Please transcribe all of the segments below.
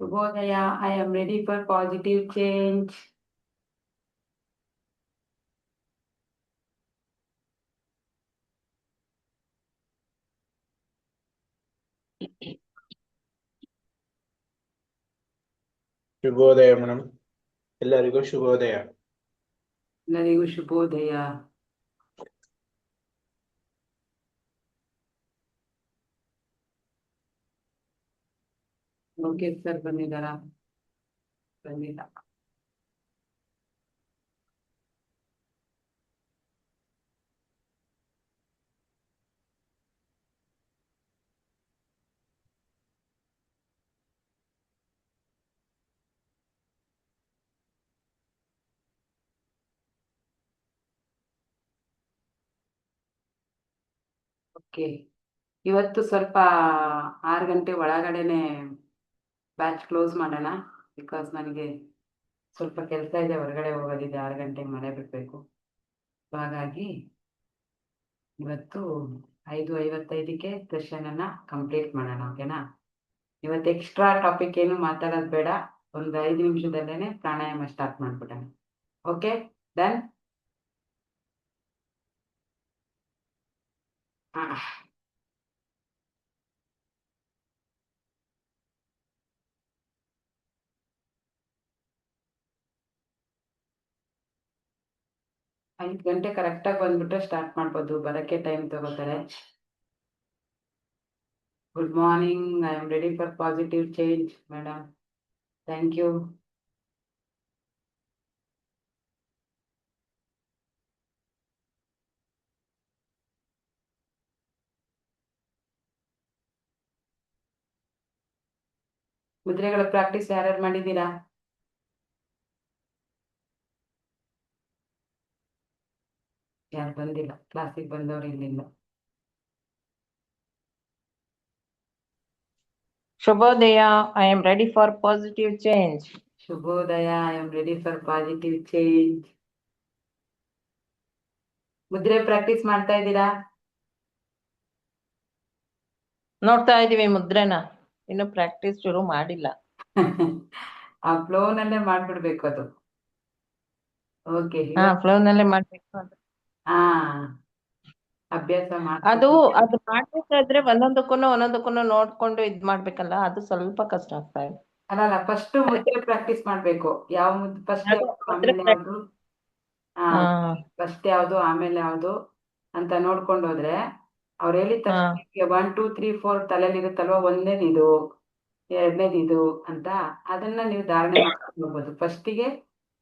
Shubhodaya, I am ready for positive change. ಶುಭೋದಯ madam, ಎಲ್ಲರಿಗೂ ಶುಭೋದಯ. ಎಲ್ಲರಿಗೂ ಶುಭೋದಯ. ಲೋಕೇಶ್ ಸರ್ ಬಂದಿದ್ದಾರ? ಬಂದಿಲ್ಲ. ಓಕೆ, ಇವತ್ತು ಸ್ವಲ್ಪ 6 ಗಂಟೆ ಒಳಗಡೆನೆ ಬ್ಯಾಚ್ ಕ್ಲೋಸ್ ಮಾಡೋಣ. ಬಿಕಾಸ್ ನನಗೆ ಸ್ವಲ್ಪ ಕೆಲಸ ಇದೆ, ಹೊರಗಡೆ ಹೋಗೋದಿದೆ, 6 ಗಂಟೆಗೆ ಮನೆ ಬಿಡಬೇಕು. ಹಾಗಾಗಿ ಇವತ್ತು 5:55ಕ್ಕೆ ಸೆಷನನ್ನು ಕಂಪ್ಲೀಟ್ ಮಾಡೋಣ. ಓಕೆನಾ? ಇವತ್ತು ಎಕ್ಸ್ಟ್ರಾ ಟಾಪಿಕ್ ಏನು ಮಾತಾಡೋದು ಬೇಡ, ಒಂದು 5 ನಿಮಿಷದಲ್ಲೇ ಪ್ರಾಣಾಯಾಮ ಸ್ಟಾರ್ಟ್ ಮಾಡ್ಬಿಡೋಣ. Okay, done? 5 ಗಂಟೆ ಕರೆಕ್ಟಾಗಿ ಬಂದ್ಬಿಟ್ರೆ ಸ್ಟಾರ್ಟ್ ಮಾಡ್ಬೋದು, ಬರೋಕ್ಕೆ ಟೈಮ್ ತಗೋತಾರೆ. Good morning, I am ready for positive change madam. Thank you. ಮುದ್ರೆಗಳ ಪ್ರಾಕ್ಟೀಸ್ ಯಾರ್ಯಾರು ಮಾಡಿದ್ದೀರಾ? ಯಾರು ಬಂದಿಲ್ಲ, ಕ್ಲಾಸಿಗೆ ಬಂದವರು ಇಲ್ಲಿಲ್ಲ. Shubhodaya, I am ready for positive change. ಶುಭೋದಯ, I am ready for positive change. ಮುದ್ರೆ ಪ್ರಾಕ್ಟೀಸ್ ಮಾಡ್ತಾ ಇದ್ದೀರಾ? ನೋಡ್ತಾ ಇದೀವಿ ಮುದ್ರೆನ, ಇನ್ನು ಪ್ರಾಕ್ಟೀಸ್ ಶುರು ಮಾಡಿಲ್ಲ. ಆ ಫ್ಲೋನಲ್ಲೇ ಮಾಡ್ಬಿಡ್ಬೇಕು ಅದು. ಓಕೆ, ಫ್ಲೋ ನಲ್ಲೇ ಮಾಡ್ಬೇಕು. ಹಾ, ಅಭ್ಯಾಸ ಅದು ಮಾಡ್ಬೇಕಾದ್ರೆ ಒಂದೊಂದಕ್ಕೂ ನೋಡ್ಕೊಂಡು ಇದ್ ಮಾಡ್ಬೇಕಲ್ಲ, ಅದು ಸ್ವಲ್ಪ ಕಷ್ಟ ಆಗ್ತಾ ಇದೆ. ಅಲ್ಲ, ಫಸ್ಟ್ ಮುದ್ರೆ ಪ್ರಾಕ್ಟೀಸ್ ಮಾಡ್ಬೇಕು. ಯಾವ ಫಸ್ಟ್ ಆಮೇಲೆ ಯಾವ್ದು, ಫಸ್ಟ್ ಯಾವ್ದು ಆಮೇಲೆ ಯಾವ್ದು ಅಂತ ನೋಡ್ಕೊಂಡು ಹೋದ್ರೆ ಅವ್ರು ಹೇಳಿದ ತಕ್ಷಣ 1 2 3 4 ತಲೆಯಲ್ಲಿ ಇರುತ್ತಲ್ವ, ಒಂದನೇದು ಎರಡನೇದು ಅಂತ, ಅದನ್ನ ನೀವು ಧಾರಣೆ ಮಾಡ್ಕೊಂಡು ಹೋಗ್ಬೋದು. ಫಸ್ಟಿಗೆ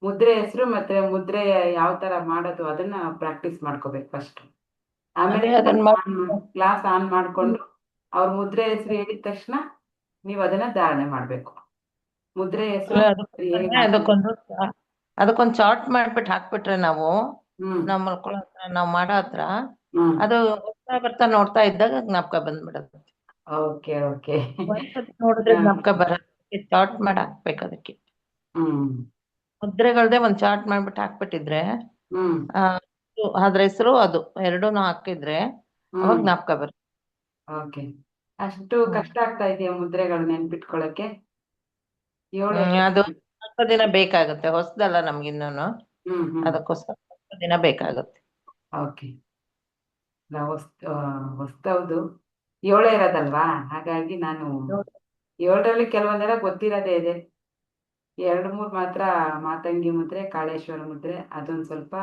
ಮುದ್ರೆ ಹೆಸರು ಮತ್ತೆ ಮುದ್ರೆ ಯಾವ ತರ ಮಾಡೋದು ಅದನ್ನ ಪ್ರಾಕ್ಟೀಸ್ ಮಾಡ್ಕೋಬೇಕು ಫಸ್ಟ್. ಆಮೇಲೆ ಕ್ಲಾಸ್ ಆನ್ ಮಾಡ್ಕೊಂಡು ಅವ್ರ ಮುದ್ರೆ ಹೆಸರು ಹೇಳಿದ ತಕ್ಷಣ ನೀವು ಅದನ್ನ ಧಾರಣೆ ಮಾಡ್ಬೇಕು. ಮುದ್ರೆ ಹೆಸರು ಅದಕ್ಕೊಂದು ಚಾರ್ಟ್ ಮಾಡ್ಬಿಟ್ಟು ಹಾಕ್ಬಿಟ್ರೆ ನಾವು ನಮ್ಮ ನಾವ್ ಮಾಡೋ ಹತ್ರ ಅದು ಬರ್ತಾ ನೋಡ್ತಾ ಇದ್ದಾಗ ಜ್ಞಾಪಕ ಬಂದ್ಬಿಡತ್ತೆ. ಓಕೆ ಓಕೆ, ನೋಡಿದ್ರೆ ಜ್ಞಾಪಕ ಬರೋದಕ್ಕೆ ಚಾರ್ಟ್ ಮಾಡಿ ಹಾಕ್ಬೇಕು. ಅದಕ್ಕೆ ಮುದ್ರೆಗಳ್ದೆ ಒಂದ್ ಚಾರ್ಟ್ ಮಾಡ್ಬಿಟ್ಟು ಹಾಕ್ಬಿಟ್ಟಿದ್ರೆ ಅದ್ರ ಹೆಸರು ಅದು ಎರಡೂನು ಹಾಕಿದ್ರೆ ಅವಾಗ ಜ್ಞಾಪಕ ಬರುತ್ತೆ. ಓಕೆ, ಅಷ್ಟು ಕಷ್ಟ ಆಗ್ತಾ ಇದೆಯಾ ಮುದ್ರೆಗಳು ನೆನ್ಪಿಟ್ಕೊಳಕ್ಕೆ? ಅದು ಸ್ವಲ್ಪ ದಿನ ಬೇಕಾಗುತ್ತೆ, ಹೊಸದಲ್ಲ ನಮ್ಗಿನ್ನೂನು, ಅದಕ್ಕೋಸ್ಕರ ಸ್ವಲ್ಪ ದಿನ ಬೇಕಾಗುತ್ತೆ. ಓಕೆ, ಹೊಸ್ತೌದು 7 ಇರೋದಲ್ವಾ, ಹಾಗಾಗಿ ನಾನು 7ರಲ್ಲಿ ಕೆಲವೊಂದೆಲ್ಲ ಗೊತ್ತಿರೋದೇ ಇದೆ. 2-3 ಮಾತ್ರ ಮಾತಂಗಿ ಮುದ್ರೆ, ಕಾಳೇಶ್ವರ ಮುದ್ರೆ, ಅದೊಂದು ಸ್ವಲ್ಪ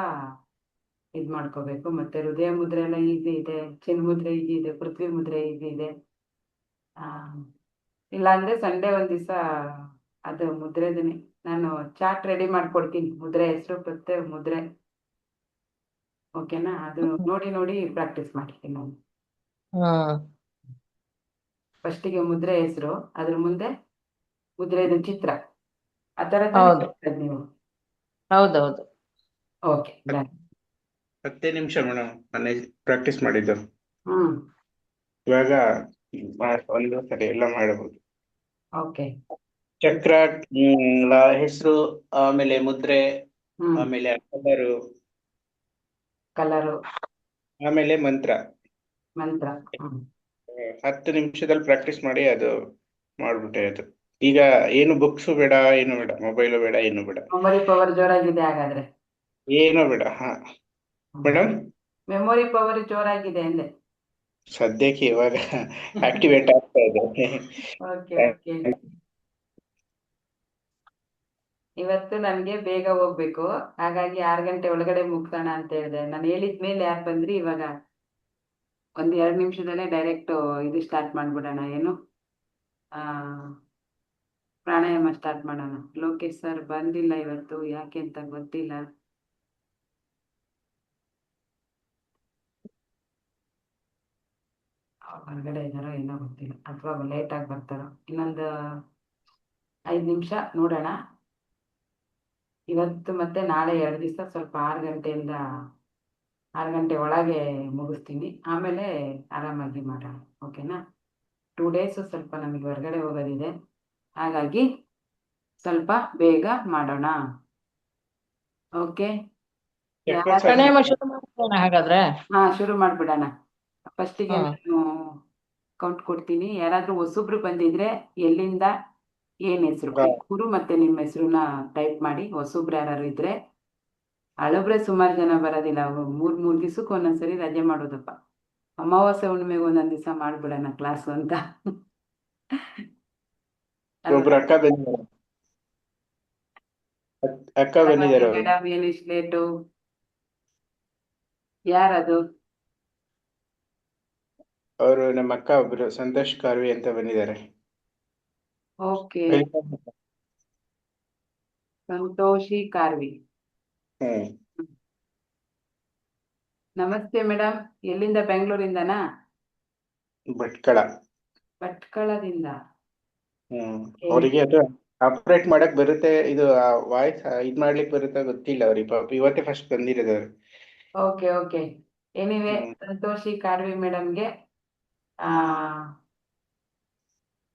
ಇದ್ ಮಾಡ್ಕೋಬೇಕು. ಮತ್ತೆ ಹೃದಯ ಮುದ್ರೆ ಎಲ್ಲ ಈಸಿ ಇದೆ, ಚಿನ್ ಮುದ್ರೆ ಈಸಿ ಇದೆ, ಪೃಥ್ವಿ ಮುದ್ರೆ ಈಸಿ ಇದೆ. ಇಲ್ಲಾಂದ್ರೆ ಸಂಡೇ ಒಂದ್ ದಿವಸ ಅದು ಮುದ್ರೆದನೆ ನಾನು ಚಾರ್ಟ್ ರೆಡಿ ಮಾಡ್ಕೊಡ್ತೀನಿ, ಮುದ್ರೆ ಹೆಸರು ಮತ್ತೆ ಮುದ್ರೆ. ಓಕೆನಾ? ಅದು ನೋಡಿ ಪ್ರಾಕ್ಟೀಸ್ ಮಾಡ್ತೀನಿ ನಾನು. ಫಸ್ಟಿಗೆ ಮುದ್ರೆ ಹೆಸರು, ಅದ್ರ ಮುಂದೆ ಮುದ್ರೆದು ಚಿತ್ರ, ಆ ತರ ನೀವು. ಹೌದೌದು. ಓಕೆ, 10 ನಿಮಿಷ ಮೇಡಮ್ ಮೊನ್ನೆ ಪ್ರಾಕ್ಟೀಸ್ ಮಾಡಿದ್ದು. ಇವಾಗ ಒಂದು ಸರಿ ಎಲ್ಲ ಮಾಡಬಹುದು. ಓಕೆ, ಚಕ್ರ ಹೆಸರು, ಆಮೇಲೆ ಮುದ್ರೆ, ಆಮೇಲೆ ಕಲರು, ಆಮೇಲೆ ಮಂತ್ರ 10 ನಿಮಿಷದಲ್ಲಿ ಪ್ರಾಕ್ಟೀಸ್ ಮಾಡಿ ಅದು ಮಾಡ್ಬಿಟ್ಟೆ. ಅದು ಈಗ ಏನು ಬುಕ್ಸ್ ಬೇಡ, ಏನು ಬೇಡ, ಮೊಬೈಲು ಬೇಡ, ಏನು ಬೇಡ, ಮೆಮೊರಿ ಪವರ್ ಜೋರಾಗಿದೆ ಹಾಗಾದ್ರೆ. ಏನು ಬೇಡ. ಹಾ ಮೇಡಮ್, ಮೆಮೊರಿ ಪವರ್ ಜೋರಾಗಿದೆ ಅಂದೆ. ಸದ್ಯಕ್ಕೆ ಇವಾಗ ಆಕ್ಟಿವೇಟ್ ಆಗ್ತಾ ಇದೆ. Okay okay. ಇವತ್ತು ನನಗೆ ಬೇಗ ಹೋಗ್ಬೇಕು, ಹಾಗಾಗಿ 6 ಗಂಟೆ ಒಳಗಡೆ ಮುಗ್ಸೋಣ ಅಂತ ಹೇಳಿದೆ. ನಾನು ಹೇಳಿದ್ಮೇಲೆ ಯಾರು ಬಂದ್ರಿ, ಇವಾಗ ಒಂದು 2 ನಿಮಿಷದಲ್ಲೇ ಡೈರೆಕ್ಟ್ ಇದು ಸ್ಟಾರ್ಟ್ ಮಾಡ್ಬಿಡೋಣ. ಏನು ಆ ಪ್ರಾಣಾಯಾಮ ಸ್ಟಾರ್ಟ್ ಮಾಡೋಣ. ಲೋಕೇಶ್ ಸರ್ ಬಂದಿಲ್ಲ ಇವತ್ತು, ಯಾಕೆ ಅಂತ ಗೊತ್ತಿಲ್ಲ. ಹೊರಗಡೆ ಇದ್ದಾರೋ ಏನೋ ಗೊತ್ತಿಲ್ಲ, ಅಥವಾ ಲೇಟ್ ಆಗಿ ಬರ್ತಾರೋ. ಇನ್ನೊಂದು 5 ನಿಮಿಷ ನೋಡೋಣ. ಇವತ್ತು ಮತ್ತೆ ನಾಳೆ 2 ದಿವಸ ಸ್ವಲ್ಪ 6 ಗಂಟೆ ಒಳಗೆ ಮುಗಿಸ್ತೀನಿ, ಆಮೇಲೆ ಆರಾಮಾಗಿ ಮಾಡೋಣ. ಓಕೆನಾ? 2 ಡೇಸು ಸ್ವಲ್ಪ ನಮಗೆ ಹೊರಗಡೆ ಹೋಗೋದಿದೆ, ಹಾಗಾಗಿ ಸ್ವಲ್ಪ ಬೇಗ ಮಾಡೋಣ. ಓಕೆ? ಪ್ರಾಣಾಯಾಮ ಶುರು ಮಾಡೋಣ ಹಾಗಾದ್ರೆ. ಹಾ, ಶುರು ಮಾಡ್ಬಿಡೋಣ. ಫಸ್ಟಿಗೆ ಹ್ಮ್. ನಾನು ಕೌಂಟ್ ಕೊಡ್ತೀನಿ. ಯಾರಾದ್ರೂ ಹೊಸಬ್ರು ಬಂದಿದ್ರೆ ಎಲ್ಲಿಂದ ಏನ್ ಹೆಸರು, ಗುರು ಮತ್ತೆ ನಿಮ್ಮ ಹೆಸರನ್ನ ಟೈಪ್ ಮಾಡಿ. ಹೊಸಬ್ರು ಯಾರು ಇದ್ರೆ, ಹಳಬ್ರೆ ಸುಮಾರು ಜನ ಬರೋದಿಲ್ಲ. 3 ದಿವಸಕ್ಕೆ ಒಂದೊಂದ್ಸರಿ ರಜೆ ಮಾಡೋದಪ್ಪ. ಅಮಾವಾಸ್ಯೆ ಹುಣ್ಣಿಮೆಗೆ ಒಂದೊಂದ್ ದಿವಸ ಮಾಡ್ಬಿಡೋಣ ಕ್ಲಾಸು ಅಂತ. ಒಬ್ರು ಅಕ್ಕ ಬಂದಿದ್ದಾರೆ. ಅಕ್ಕ ಬಂದಿದ್ದಾರೆ ಅವರು. ಮೇಡಮ್, ಏನ್ ಇಷ್ಟು ಲೇಟು? ಯಾರದು? ಅವರು ನಮ್ಮ ಅಕ್ಕ ಒಬ್ರು ಸಂತೋಷ್ ಕಾರ್ವಿ ಅಂತ ಬಂದಿದ್ದಾರೆ. ಓಕೆ, ಸಂತೋಷಿ ಕಾರ್ವಿ. ಹ್ಮ್. ನಮಸ್ತೆ ಮೇಡಮ್, ಎಲ್ಲಿಂದ? ಬೆಂಗಳೂರಿಂದನಾ? ಭಟ್ಕಳ. ಭಟ್ಕಳದಿಂದ. ಹ್ಮ್. ಅವರಿಗೆ ಅದು ಆಪರೇಟ್ ಮಾಡಕ್ ಬರುತ್ತೆ, ಇದು ವಾಯ್ಸ್ ಇದ್ ಮಾಡ್ಲಿಕ್ಕೆ ಬರುತ್ತೆ ಗೊತ್ತಿಲ್ಲ ಅವ್ರಿಗೆ. ಪಾಪ ಇವತ್ತೇ ಫಸ್ಟ್ ಬಂದಿರೋದು ಅವ್ರು. Okay okay. Anyway, Santoshi Karvi ಮೇಡಮ್ಗೆ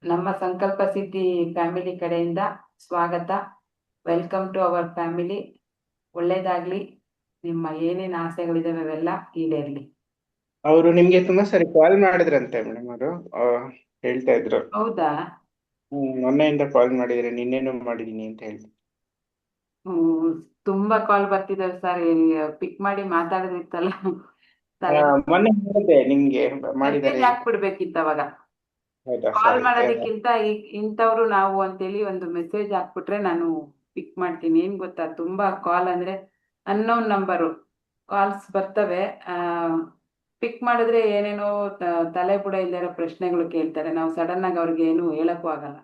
ನಮ್ಮ ಸಂಕಲ್ಪ ಸಿದ್ಧಿ ಫ್ಯಾಮಿಲಿ ಕಡೆಯಿಂದ ಸ್ವಾಗತ. Welcome to our family. ಒಳ್ಳೇದಾಗ್ಲಿ. ನಿಮ್ಮ ಏನೇನು ಆಸೆಗಳಿದಾವೆ ಅವೆಲ್ಲ ಈಡೇರ್ಲಿ. ಅವರು ನಿಮ್ಗೆ ತುಂಬಾ ಸರಿ ಕಾಲ್ ಮಾಡಿದ್ರಂತೆ ಮೇಡಮ್. ಅವರು ಹೇಳ್ತಾ ಇದ್ರು. ಹೌದಾ? ಮೊನ್ನೆಯಿಂದ ಕಾಲ್ ಮಾಡಿದ್ರೆ, ನಿನ್ನೆನೂ ಮಾಡಿದೀನಿ ಅಂತ ಹೇಳಿ. ತುಂಬಾ ಕಾಲ್ ಬರ್ತಿದಾವೆ ಸರ್, ಪಿಕ್ ಮಾಡಿ ಮಾತಾಡೋದಿತ್ತಲ್ಲ. ಮೊನ್ನೆ ಹೇಳಿದೆ ನಿಮ್ಗೆ ಮಾಡಿದ್ದಾರೆ. ಮೆಸೇಜ್ ಹಾಕ್ಬಿಡ್ಬೇಕಿತ್ತು ಅವಾಗ. ಹೌದಾ? ಕಾಲ್ ಸಾರಿ. ಮಾಡೋದಕ್ಕಿಂತ ಇಂಥವ್ರು ನಾವು ಅಂತೇಳಿ ಒಂದು ಮೆಸೇಜ್ ಹಾಕ್ಬಿಟ್ರೆ ನಾನು ಪಿಕ್ ಮಾಡ್ತೀನಿ. ಏನ್ ಗೊತ್ತಾ, ತುಂಬಾ ಕಾಲ್ ಅಂದ್ರೆ ಅನ್ನೋನ್ ನಂಬರು ಕಾಲ್ಸ್ ಬರ್ತವೆ. ಪಿಕ್ ಮಾಡಿದ್ರೆ ಏನೇನೋ ತಲೆ ಬುಡ ಇಲ್ಲದಿರೋ ಪ್ರಶ್ನೆಗಳು ಕೇಳ್ತಾರೆ. ನಾವು ಸಡನ್ ಆಗಿ ಅವ್ರಿಗೆ ಏನು ಹೇಳಕ್ಕೂ ಆಗಲ್ಲ.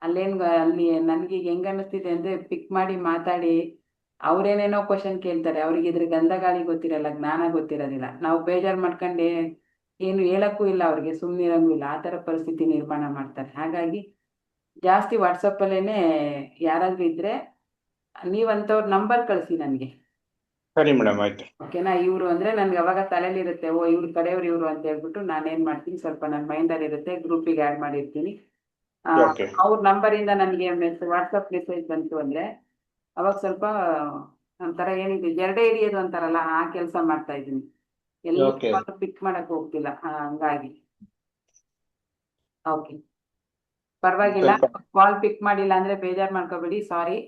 ಅಲ್ಲಿ ನನ್ಗೆ ಹೆಂಗ್ ಅನ್ನಿಸ್ತಿದೆ ಅಂದ್ರೆ, ಪಿಕ್ ಮಾಡಿ ಮಾತಾಡಿ ಅವ್ರೇನೇನೋ ಕ್ವಶನ್ ಕೇಳ್ತಾರೆ. ಅವ್ರಿಗೆ ಇದ್ರ ಗಂಧಗಾಳಿ ಗೊತ್ತಿರಲ್ಲ, ಜ್ಞಾನ ಗೊತ್ತಿರೋದಿಲ್ಲ. ನಾವು ಬೇಜಾರು ಮಾಡ್ಕೊಂಡೆ ಏನು ಹೇಳಕ್ಕೂ ಇಲ್ಲ, ಅವ್ರಿಗೆ ಸುಮ್ಮನಿರಂಗೂ ಇಲ್ಲ. ಆ ಥರ ಪರಿಸ್ಥಿತಿ ನಿರ್ಮಾಣ ಮಾಡ್ತಾರೆ. ಹಾಗಾಗಿ ಜಾಸ್ತಿ ವಾಟ್ಸಪ್ಪಲ್ಲೇನೆ ಯಾರಾದ್ರೂ ಇದ್ರೆ ನೀವಂಥವ್ರ ನಂಬರ್ ಕಳಿಸಿ ನನಗೆ. ಸರಿ ಮೇಡಮ್, ಆಯ್ತು. ಓಕೆನಾ? ಇವರು ಅಂದ್ರೆ ನನ್ಗೆ ಅವಾಗ ತಲೆಲಿರುತ್ತೆ, ಓ ಇವ್ರ ಕಡೆಯವ್ರು ಇವರು ಅಂತ ಹೇಳ್ಬಿಟ್ಟು ನಾನೇನ್ ಮಾಡ್ತೀನಿ, ಸ್ವಲ್ಪ ನನ್ನ ಮೈಂಡಲ್ಲಿ ಇರುತ್ತೆ, ಗ್ರೂಪಿಗೆ ಆ್ಯಡ್ ಮಾಡಿರ್ತೀನಿ. ಓಕೆ. ಅವ್ರ ನಂಬರಿಂದ ನನಗೆ ವಾಟ್ಸಪ್ ಮೆಸೇಜ್ ಬಂತು ಅಂದ್ರೆ ಅವಾಗ ಸ್ವಲ್ಪ ಒಂಥರ ಏನಿದೆ, ಎರಡೇ ಹಿಡಿಯೋದು ಅಂತಾರಲ್ಲ, ಆ ಕೆಲಸ ಮಾಡ್ತಾ ಇದ್ದೀನಿ. ಎಲ್ಲ Okay. ಪಿಕ್ ಮಾಡಕ್ ಹೋಗ್ತಿಲ್ಲ, ಹಂಗಾಗಿ. ಓಕೆ, ಪರವಾಗಿಲ್ಲ. ಕಾಲ್ ಪಿಕ್ ಮಾಡಿಲ್ಲ ಅಂದ್ರೆ ಬೇಜಾರು ಮಾಡ್ಕೋಬೇಡಿ, ಸಾರಿ.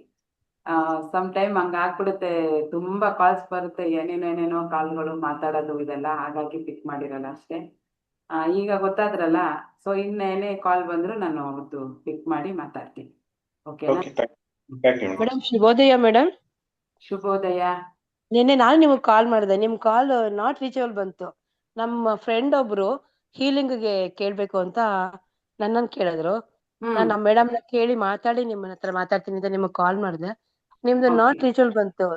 ಸಮ್ ಟೈಮ್ ಹಂಗ ಆಗ್ಬಿಡುತ್ತೆ, ತುಂಬಾ ಕಾಲ್ಸ್ ಬರುತ್ತೆ, ಏನೇನೇನೇನೋ ಕಾಲ್ಗಳು ಮಾತಾಡೋದು ಇದೆಲ್ಲ, ಹಾಗಾಗಿ ಪಿಕ್ ಮಾಡಿರಲ್ಲ ಅಷ್ಟೇ. ಈಗ ಗೊತ್ತಾದ್ರಲ್ಲ, ಸೊ ಇನ್ನೇನೇ ಕಾಲ್ ಬಂದ್ರು ನಾನು ಅವತ್ತು ಪಿಕ್ ಮಾಡಿ ಮಾತಾಡ್ತೀನಿ. ಓಕೆನಾ? Okay, thank you. ಮೇಡಮ್, ಶುಭೋದಯ ಮೇಡಮ್. ಶುಭೋದಯ. ನಿನ್ನೆ ನಾನು ನಿಮಗೆ ಕಾಲ್ ಮಾಡಿದೆ, ನಿಮ್ ಕಾಲ್ ನಾಟ್ ರೀಚಬಲ್ ಬಂತು. ನಮ್ಮ ಫ್ರೆಂಡ್ ಒಬ್ರು ಹೀಲಿಂಗ್ಗೆ ಕೇಳ್ಬೇಕು ಅಂತ ನನ್ನನ್ನು ಕೇಳಿದ್ರು. ನಾನು ನಮ್ಮ ಮೇಡಮ್ ನ ಕೇಳಿ ಮಾತಾಡಿ ನಿಮ್ಮನ್ನ ಹತ್ರ ಮಾತಾಡ್ತೀನಿ ಅಂತ ನಿಮಗೆ ಕಾಲ್ ಮಾಡಿದೆ. ನಿಮ್ದು ನಾಟ್ ರೀಚಬಲ್ ಬಂತು.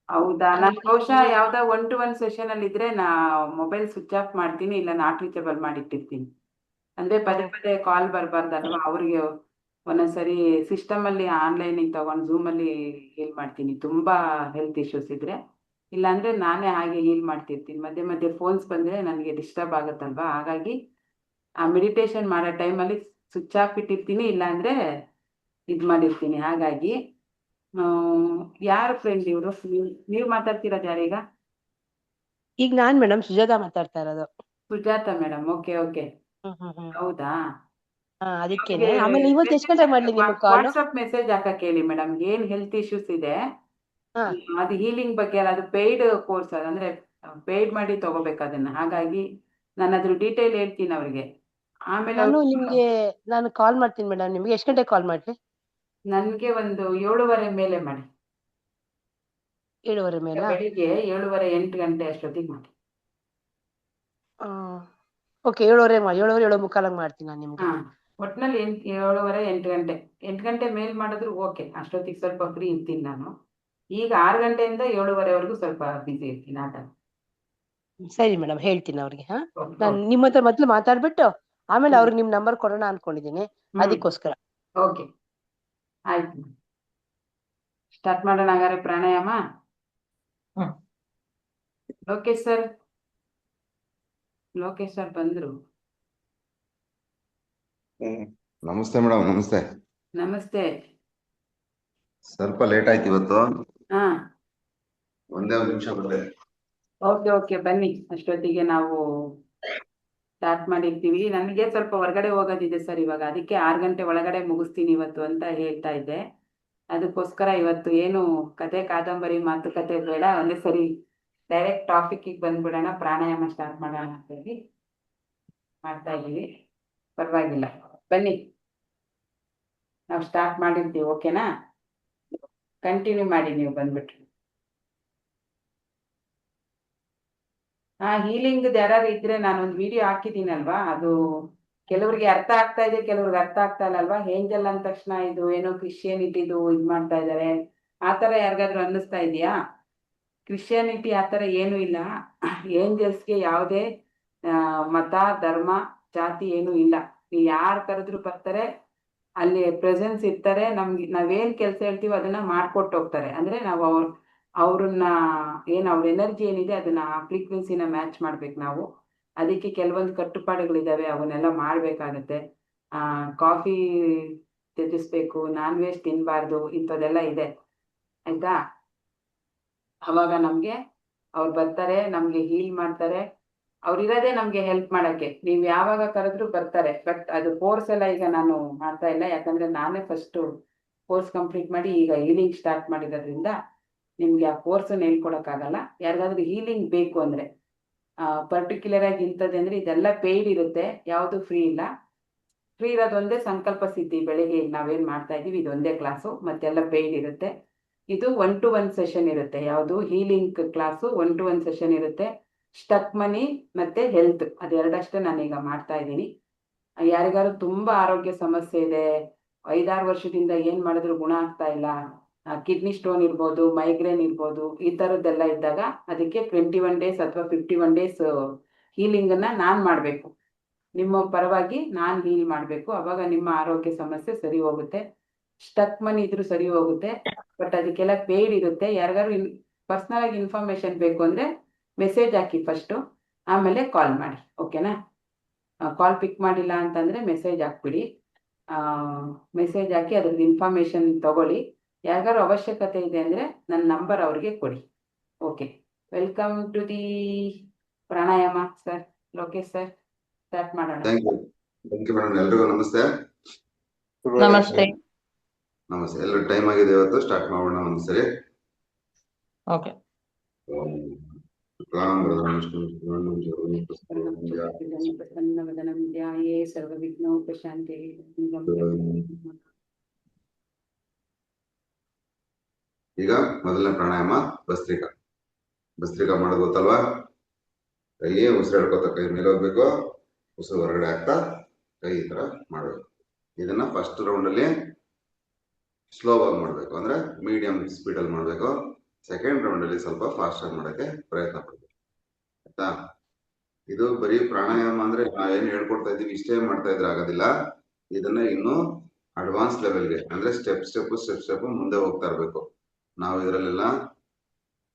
ಹೌದಾ? ನಾನು ಬಹುಶಃ ಯಾವ್ದೋ 1-to-1 ಸೆಷನ್ ಅಲ್ಲಿ ಇದ್ರೆ ನಾ ಮೊಬೈಲ್ ಸ್ವಿಚ್ ಆಫ್ ಮಾಡ್ತೀನಿ, ಇಲ್ಲ ನಾಟ್ ರೀಚಬಲ್ ಮಾಡಿಟ್ಟಿರ್ತೀನಿ. ಅಂದ್ರೆ ಪದೇ ಪದೇ ಕಾಲ್ ಬರಬಾರ್ದಲ್ವಾ ಅವ್ರಿಗೆ. ಒಂದೊಂದ್ಸರಿ ಸಿಸ್ಟಮ್ ಅಲ್ಲಿ ಆನ್ಲೈನ್ ತಗೊಂಡು ಝೂಮ್ ಅಲ್ಲಿ ಹೀಲ್ ಮಾಡ್ತೀನಿ, ತುಂಬಾ ಹೆಲ್ತ್ ಇಶ್ಯೂಸ್ ಇದ್ರೆ. ಇಲ್ಲಾಂದ್ರೆ ನಾನೇ ಹಾಗೆ ಹೀಲ್ ಮಾಡ್ತಿರ್ತೀನಿ. ಮಧ್ಯೆ ಮಧ್ಯೆ ಫೋನ್ಸ್ ಬಂದ್ರೆ ನನಗೆ ಡಿಸ್ಟರ್ಬ್ ಆಗುತ್ತಲ್ವಾ, ಹಾಗಾಗಿ ಆ ಮೆಡಿಟೇಷನ್ ಮಾಡೋ ಟೈಮಲ್ಲಿ ಸ್ವಿಚ್ ಆಫ್ ಇಟ್ಟಿರ್ತೀನಿ, ಇಲ್ಲಾಂದ್ರೆ ಇದು ಮಾಡಿರ್ತೀನಿ. ಹಾಗಾಗಿ ಯಾರು ಫ್ರೆಂಡ್ ಇವರು? ನೀವು ಮಾತಾಡ್ತಿರೋದು ಯಾರೀಗ? ಈಗ ನಾನ್ ಮೇಡಮ್ ಸುಜಾತ ಮಾತಾಡ್ತಾ ಇರೋದು. ಸುಜಾತ ಮೇಡಮ್. Okay okay. ಹೌದಾ? ಅದಕ್ಕೇನೆ. ಆಮೇಲೆ ಇವತ್ತು ಎಷ್ಟು ಗಂಟೆಗೆ ಮಾಡ್ಲಿ ನಿಮ್ಗೆ ಕಾಲ್? ವಾಟ್ಸಪ್ ಮೆಸೇಜ್ ಹಾಕಕ್ ಹೇಳಿ ಮೇಡಮ್, ಏನ್ ಹೆಲ್ತ್ ಇಶ್ಯೂಸ್ ಇದೆ ಹಾ ಅದು ಹೀಲಿಂಗ್ ಬಗ್ಗೆ ಅಲ್ಲ, ಅದು ಪೇಯ್ಡ್ ಕೋರ್ಸ್, ಅಂದ್ರೆ ಪೇಯ್ಡ್ ಮಾಡಿ ತಗೋಬೇಕು ಅದನ್ನ. ಹಾಗಾಗಿ ನಾನು ಅದ್ರ ಡೀಟೇಲ್ ಹೇಳ್ತೀನಿ ಅವ್ರಿಗೆ. ಆಮೇಲೆ ನಾನು ಕಾಲ್ ಮಾಡ್ತೀನಿ ಮೇಡಮ್ ನಿಮ್ಗೆ. ಎಷ್ಟು ಗಂಟೆಗೆ ಕಾಲ್ ಮಾಡ್ಲಿ? ನನ್ಗೆ ಒಂದು 7:30 ಮೇಲೆ ಮಾಡಿ. 7:30 ಮೇಲೆ? ಬೆಳಿಗ್ಗೆ 7:30 8 ಗಂಟೆ ಅಷ್ಟೊತ್ತಿಗೆ ಮಾಡಿ. ಓಕೆ, 7:30 7:30 7:45 ಮಾಡ್ತೀನಿ ನಾನು ನಿಮ್ಗೆ. ಒಟ್ನಲ್ಲಿ 7:30 8 ಗಂಟೆ. 8 ಗಂಟೆ ಮೇಲ್ ಮಾಡಿದ್ರು ಓಕೆ, ಅಷ್ಟೊತ್ತಿಗೆ ಸ್ವಲ್ಪ ಫ್ರೀ ಇರ್ತೀನಿ ನಾನು. ಈಗ 6 ಗಂಟೆಯಿಂದ 7:30ವರೆಗೂ ಸ್ವಲ್ಪ ಬಿಸಿ ಇರ್ತೀನಿ ಆ ಟೈಮ್. ಸರಿ ಮೇಡಮ್, ಹೇಳ್ತೀನಿ ಅವ್ರಿಗೆ. ನಾನು ನಿಮ್ಮ ಹತ್ರ ಮೊದ್ಲು ಮಾತಾಡ್ಬಿಟ್ಟು ಆಮೇಲೆ ಅವ್ರಿಗೆ ನಿಮ್ ನಂಬರ್ ಕೊಡೋಣ ಅನ್ಕೊಂಡಿದೀನಿ, ಅದಕ್ಕೋಸ್ಕರ. ಓಕೆ, ಆಯ್ತು. ಸ್ಟಾರ್ಟ್ ಮಾಡೋಣ ಹಾಗಾದ್ರೆ ಪ್ರಾಣಾಯಾಮ. ಲೋಕೇಶ್ ಸರ್ ಬಂದ್ರು. ನಮಸ್ತೆ ಮೇಡಮ್. ನಮಸ್ತೆ. ನಮಸ್ತೆ. ಸ್ವಲ್ಪ ಲೇಟ್ ಆಯ್ತು ಇವತ್ತು. ಹಾ, ಒಂದೇ ಒಂದು ನಿಮಿಷ ಬಂದೆ. ಓಕೆ ಬನ್ನಿ. ಅಷ್ಟೊತ್ತಿಗೆ ನಾವು ಸ್ಟಾರ್ಟ್ ಮಾಡಿರ್ತೀವಿ. ನನಗೆ ಸ್ವಲ್ಪ ಹೊರಗಡೆ ಹೋಗೋದಿದೆ ಸರ್ ಇವಾಗ, ಅದಕ್ಕೆ 6 ಗಂಟೆ ಒಳಗಡೆ ಮುಗಿಸ್ತೀನಿ ಇವತ್ತು ಅಂತ ಹೇಳ್ತಾ ಇದ್ದೆ. ಅದಕ್ಕೋಸ್ಕರ ಇವತ್ತು ಏನು ಕತೆ ಕಾದಂಬರಿ ಮಾತುಕತೆ ಬೇಡ, ಒಂದೇ ಸರಿ ಡೈರೆಕ್ಟ್ ಟಾಪಿಕ್ಗೆ ಬಂದ್ಬಿಡೋಣ. ಪ್ರಾಣಾಯಾಮ ಸ್ಟಾರ್ಟ್ ಮಾಡೋಣ ಅಂತ ಹೇಳಿ ಮಾಡ್ತಾ ಇದ್ದೀವಿ. ಪರವಾಗಿಲ್ಲ, ಬನ್ನಿ ನಾವು ಸ್ಟಾರ್ಟ್ ಮಾಡಿರ್ತೀವಿ. ಓಕೆನಾ? ಕಂಟಿನ್ಯೂ ಮಾಡಿ ನೀವು ಬಂದ್ಬಿಟ್ರಿ. ಹೀಲಿಂಗ್ ಯಾರು ಇದ್ರೆ ನಾನೊಂದು ವಿಡಿಯೋ ಹಾಕಿದ್ದೀನಲ್ವಾ, ಅದು ಕೆಲವ್ರಿಗೆ ಅರ್ಥ ಆಗ್ತಾ ಇದೆ, ಕೆಲವ್ರಿಗೆ ಅರ್ಥ ಆಗ್ತಾ ಇಲ್ಲ ಅಲ್ವಾ. ಏಂಜಲ್ ಅಂದ ತಕ್ಷಣ ಇದು ಏನೋ ಕ್ರಿಶ್ಚಿಯಾನಿಟಿದು ಇದು ಮಾಡ್ತಾ ಇದ್ದಾರೆ, ಆ ಥರ ಯಾರಿಗಾದ್ರೂ ಅನ್ನಿಸ್ತಾ ಇದೆಯಾ? ಕ್ರಿಶ್ಚಿಯಾನಿಟಿ ಆ ಥರ ಏನೂ ಇಲ್ಲ. ಏಂಜಲ್ಸ್ಗೆ ಯಾವುದೇ ಮತ ಧರ್ಮ ಜಾತಿ ಏನೂ ಇಲ್ಲ. ನೀವು ಯಾರು ಕರೆದ್ರು ಬರ್ತಾರೆ, ಅಲ್ಲಿ ಪ್ರೆಸೆನ್ಸ್ ಇರ್ತಾರೆ. ನಮ್ಗೆ ನಾವೇನು ಕೆಲಸ ಹೇಳ್ತೀವೋ ಅದನ್ನ ಮಾಡ್ಕೊಟ್ಟು ಹೋಗ್ತಾರೆ. ಅಂದ್ರೆ ನಾವು ಅವ್ರನ್ನ ಅವ್ರ ಎನರ್ಜಿ ಏನಿದೆ ಅದನ್ನ ಆ ಫ್ರೀಕ್ವೆನ್ಸಿನ ಮ್ಯಾಚ್ ಮಾಡ್ಬೇಕು ನಾವು. ಅದಕ್ಕೆ ಕೆಲವೊಂದು ಕಟ್ಟುಪಾಡುಗಳಿದಾವೆ, ಅವನ್ನೆಲ್ಲ ಮಾಡ್ಬೇಕಾಗತ್ತೆ. ಕಾಫಿ ತ್ಯಜಿಸ್ಬೇಕು, ನಾನ್ ವೆಜ್ ತಿನ್ಬಾರ್ದು, ಇಂಥದ್ದೆಲ್ಲ ಇದೆ, ಆಯ್ತಾ? ಅವಾಗ ನಮ್ಗೆ ಅವ್ರು ಬರ್ತಾರೆ, ನಮ್ಗೆ ಹೀಲ್ ಮಾಡ್ತಾರೆ. ಅವ್ರಿರೋದೇ ನಮ್ಗೆ ಹೆಲ್ಪ್ ಮಾಡಕ್ಕೆ. ನೀವು ಯಾವಾಗ ಕರೆದ್ರು ಬರ್ತಾರೆ. ಬಟ್ ಅದು ಕೋರ್ಸ್ ಎಲ್ಲ ಈಗ ನಾನು ಮಾಡ್ತಾ ಇಲ್ಲ, ಯಾಕಂದ್ರೆ ನಾನೇ ಫಸ್ಟ್ ಕೋರ್ಸ್ ಕಂಪ್ಲೀಟ್ ಮಾಡಿ ಈಗ ಹೀಲಿಂಗ್ ಸ್ಟಾರ್ಟ್ ಮಾಡಿರೋದ್ರಿಂದ ನಿಮ್ಗೆ ಆ ಕೋರ್ಸನ್ನು ಹೇಳ್ಕೊಡಕ್ಕಾಗಲ್ಲ. ಯಾರಿಗಾದ್ರೂ ಹೀಲಿಂಗ್ ಬೇಕು ಅಂದ್ರೆ ಪರ್ಟಿಕ್ಯುಲರ್ ಆಗಿ ಇಂಥದ್ದು ಅಂದ್ರೆ ಇದೆಲ್ಲ ಪೇಯ್ಡ್ ಇರುತ್ತೆ, ಯಾವುದು ಫ್ರೀ ಇಲ್ಲ. ಫ್ರೀ ಇರೋದೊಂದೇ ಸಂಕಲ್ಪ ಸಿದ್ಧಿ ಬೆಳಿಗ್ಗೆ ನಾವೇನ್ ಮಾಡ್ತಾ ಇದೀವಿ, ಇದೊಂದೇ ಕ್ಲಾಸು, ಮತ್ತೆಲ್ಲ ಪೇಯ್ಡ್ ಇರುತ್ತೆ. ಇದು 1 to 1 ಸೆಷನ್ ಇರುತ್ತೆ. ಯಾವುದು ಹೀಲಿಂಗ್ ಕ್ಲಾಸು 1 to 1 ಸೆಷನ್ ಇರುತ್ತೆ. ಸ್ಟಕ್ ಮನಿ ಮತ್ತೆ ಹೆಲ್ತ್ ಅದೆರಡಷ್ಟೇ ನಾನೀಗ ಮಾಡ್ತಾ ಇದ್ದೀನಿ. ಯಾರಿಗಾರು ತುಂಬಾ ಆರೋಗ್ಯ ಸಮಸ್ಯೆ ಇದೆ, 5-6 ವರ್ಷದಿಂದ ಏನ್ ಮಾಡಿದ್ರು ಗುಣ ಆಗ್ತಾ ಇಲ್ಲ, ಕಿಡ್ನಿ ಸ್ಟೋನ್ ಇರ್ಬೋದು, ಮೈಗ್ರೇನ್ ಇರ್ಬೋದು, ಈ ಥರದ್ದೆಲ್ಲ ಇದ್ದಾಗ ಅದಕ್ಕೆ 21 ಡೇಸ್ ಅಥವಾ 51 ಡೇಸ್ ಹೀಲಿಂಗನ್ನು ನಾನು ಮಾಡಬೇಕು. ನಿಮ್ಮ ಪರವಾಗಿ ನಾನು ಹೀಲ್ ಮಾಡಬೇಕು. ಅವಾಗ ನಿಮ್ಮ ಆರೋಗ್ಯ ಸಮಸ್ಯೆ ಸರಿ ಹೋಗುತ್ತೆ. ಸ್ಟಕ್ ಮನಿ ಇದ್ರೂ ಸರಿ ಹೋಗುತ್ತೆ. ಬಟ್ ಅದಕ್ಕೆಲ್ಲ ಪೇಯ್ಡ್ ಇರುತ್ತೆ. ಯಾರಿಗಾರು ಪರ್ಸ್ನಲ್ ಆಗಿ ಇನ್ಫಾರ್ಮೇಶನ್ ಬೇಕು ಅಂದರೆ ಮೆಸೇಜ್ ಹಾಕಿ ಫಸ್ಟು, ಆಮೇಲೆ ಕಾಲ್ ಮಾಡಿ. ಓಕೆನಾ? ಕಾಲ್ ಪಿಕ್ ಮಾಡಿಲ್ಲ ಅಂತಂದರೆ ಮೆಸೇಜ್ ಹಾಕ್ಬಿಡಿ. ಮೆಸೇಜ್ ಹಾಕಿ ಅದ್ರದ್ದು ಇನ್ಫಾರ್ಮೇಶನ್ ತಗೊಳ್ಳಿ. ಯಾರಿಗಾರು ಅವಶ್ಯಕತೆ ಇದೆ ಅಂದರೆ ನನ್ನ ನಂಬರ್ ಅವ್ರಿಗೆ ಕೊಡಿ. Okay, welcome to the pranayama sir. Lokesh sir, start ಮಾಡೋಣ. Thank you madam. ಎಲ್ರಿಗೂ ನಮಸ್ತೆ. ನಮಸ್ತೆ. ನಮಸ್ತೆ. ಎಲ್ಲರೂ ಟೈಮ್ ಆಗಿದೆ, ಇವತ್ತು ಸ್ಟಾರ್ಟ್ ಮಾಡೋಣ ಒಂದ್ಸರಿ. ಓಕೆ. ಈಗ ಮೊದಲನೇ ಪ್ರಾಣಾಯಾಮ ಭಸ್ತ್ರಿಕಾ ಮಾಡೋದು ಗೊತ್ತಲ್ವಾ? ಕೈ ಉಸಿರಾಡ್ಕೋತ ಕೈ ಮೇಲೆ ಹೋಗ್ಬೇಕು, ಉಸಿರು ಹೊರಗಡೆ ಆಗ್ತಾ ಕೈ ಈ ತರ ಮಾಡಬೇಕು. ಇದನ್ನ ಫಸ್ಟ್ ರೌಂಡ್ ಅಲ್ಲಿ ಸ್ಲೋ ಆಗಿ ಮಾಡಬೇಕು, ಅಂದ್ರೆ ಮೀಡಿಯಂ ಸ್ಪೀಡ್ ಅಲ್ಲಿ ಮಾಡಬೇಕು. ಸೆಕೆಂಡ್ ರೌಂಡ್ ಅಲ್ಲಿ ಸ್ವಲ್ಪ ಫಾಸ್ಟ್ ಆಗಿ ಮಾಡಕ್ಕೆ ಪ್ರಯತ್ನ ಪಡ್ಬೇಕು, ಆಯ್ತಾ? ಇದು ಬರೀ ಪ್ರಾಣಾಯಾಮ ಅಂದ್ರೆ ನಾವೇನು ಹೇಳ್ಕೊಡ್ತಾ ಇದೀವಿ ಇಷ್ಟೇ ಮಾಡ್ತಾ ಇದ್ರೆ ಆಗೋದಿಲ್ಲ. ಇದನ್ನ ಇನ್ನು ಅಡ್ವಾನ್ಸ್ ಲೆವೆಲ್ಗೆ, ಅಂದ್ರೆ ಸ್ಟೆಪ್ ಮುಂದೆ ಹೋಗ್ತಾ ಇರ್ಬೇಕು. ನಾವು ಇದರಲ್ಲೆಲ್ಲ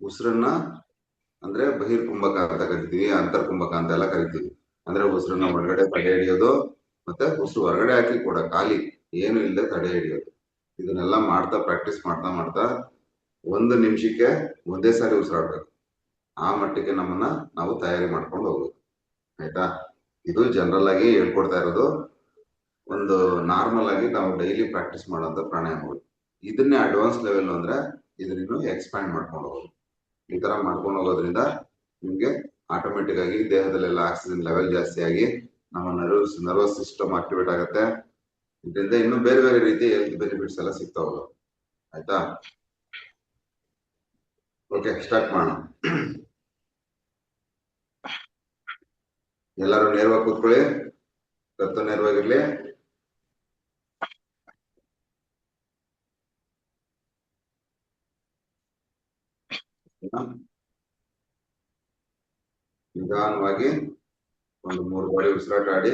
ಉಸಿರನ್ನ ಅಂದ್ರೆ ಬಹಿರ್ಕುಂಭಕ ಅಂತ ಕರಿತೀವಿ, ಅಂತರ್ಕುಂಭಕ ಅಂತ ಎಲ್ಲ ಕರಿತೀವಿ. ಅಂದ್ರೆ ಉಸಿರನ್ನ ಒಳಗಡೆ ತಡೆ ಹಿಡಿಯೋದು, ಮತ್ತೆ ಉಸಿರು ಹೊರಗಡೆ ಹಾಕಿ ಕೂಡ ಖಾಲಿ ಏನು ಇಲ್ಲದೆ ತಡೆ ಹಿಡಿಯೋದು. ಇದನ್ನೆಲ್ಲ ಮಾಡ್ತಾ ಪ್ರಾಕ್ಟೀಸ್ ಮಾಡ್ತಾ 1 ನಿಮಿಷಕ್ಕೆ ಒಂದೇ ಸಾರಿ ಉಸಿರಾಡ್ಬೇಕು. ಆ ಮಟ್ಟಿಗೆ ನಮ್ಮನ್ನ ನಾವು ತಯಾರಿ ಮಾಡ್ಕೊಂಡು ಹೋಗ್ಬೇಕು, ಆಯ್ತಾ? ಇದು ಜನರಲ್ ಆಗಿ ಹೇಳ್ಕೊಡ್ತಾ ಇರೋದು. ಒಂದು ನಾರ್ಮಲ್ ಆಗಿ ನಾವು ಡೈಲಿ ಪ್ರಾಕ್ಟೀಸ್ ಮಾಡುವಂತ ಪ್ರಾಣಾಯಾಮಗಳು. ಇದನ್ನೇ ಅಡ್ವಾನ್ಸ್ ಲೆವೆಲ್ ಅಂದ್ರೆ ಇದನ್ನು ಎಕ್ಸ್ಪ್ಯಾಂಡ್ ಮಾಡ್ಕೊಂಡು ಹೋಗೋದು. ಈ ತರ ಮಾಡ್ಕೊಂಡು ಹೋಗೋದ್ರಿಂದ ನಿಮ್ಗೆ ಆಟೋಮೆಟಿಕ್ ಆಗಿ ದೇಹದಲ್ಲೆಲ್ಲ ಆಕ್ಸಿಜನ್ ಲೆವೆಲ್ ಜಾಸ್ತಿ ಆಗಿ ನಮ್ಮ ನರ್ವಸ್ ಸಿಸ್ಟಮ್ ಆಕ್ಟಿವೇಟ್ ಆಗುತ್ತೆ. ಇದರಿಂದ ಇನ್ನು ಬೇರೆ ಬೇರೆ ರೀತಿ ಹೆಲ್ತ್ ಬೆನಿಫಿಟ್ಸ್ ಎಲ್ಲ ಸಿಗ್ತಾ ಹೋಗೋದು. ಆಯ್ತಾ? ಓಕೆ, ಸ್ಟಾರ್ಟ್ ಮಾಡೋಣ. ಎಲ್ಲರೂ ನೇರವಾಗಿ ಕೂತ್ಕೊಳ್ಳಿ, ಕತ್ತು ನೇರವಾಗಿರ್ಲಿ. ನಿಧಾನವಾಗಿ ಒಂದು 3 ಬಾರಿ ಉಸಿರಾಟ ಆಡಿ.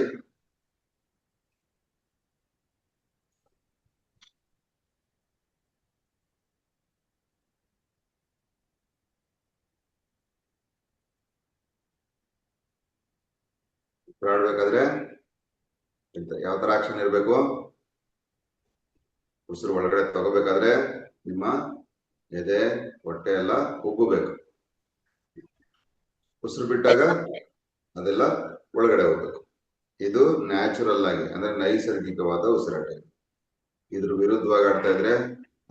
ಉಸಿರಾಡ್ಬೇಕಾದ್ರೆ ಯಾವ ತರ ಆಕ್ಷನ್ ಇರ್ಬೇಕು? ಉಸಿರು ಒಳಗಡೆ ತಗೋಬೇಕಾದ್ರೆ ನಿಮ್ಮ ಎದೆ ಹೊಟ್ಟೆ ಎಲ್ಲ ಉಬ್ಬಬೇಕು. ಉಸಿರು ಬಿಟ್ಟಾಗ ಅದೆಲ್ಲ ಒಳಗಡೆ ಹೋಗ್ಬೇಕು. ಇದು ನ್ಯಾಚುರಲ್ ಆಗಿ ಅಂದ್ರೆ ನೈಸರ್ಗಿಕವಾದ ಉಸಿರಾಟ. ಇದ್ರ ವಿರುದ್ಧವಾಗಿ ಆಡ್ತಾ ಇದ್ರೆ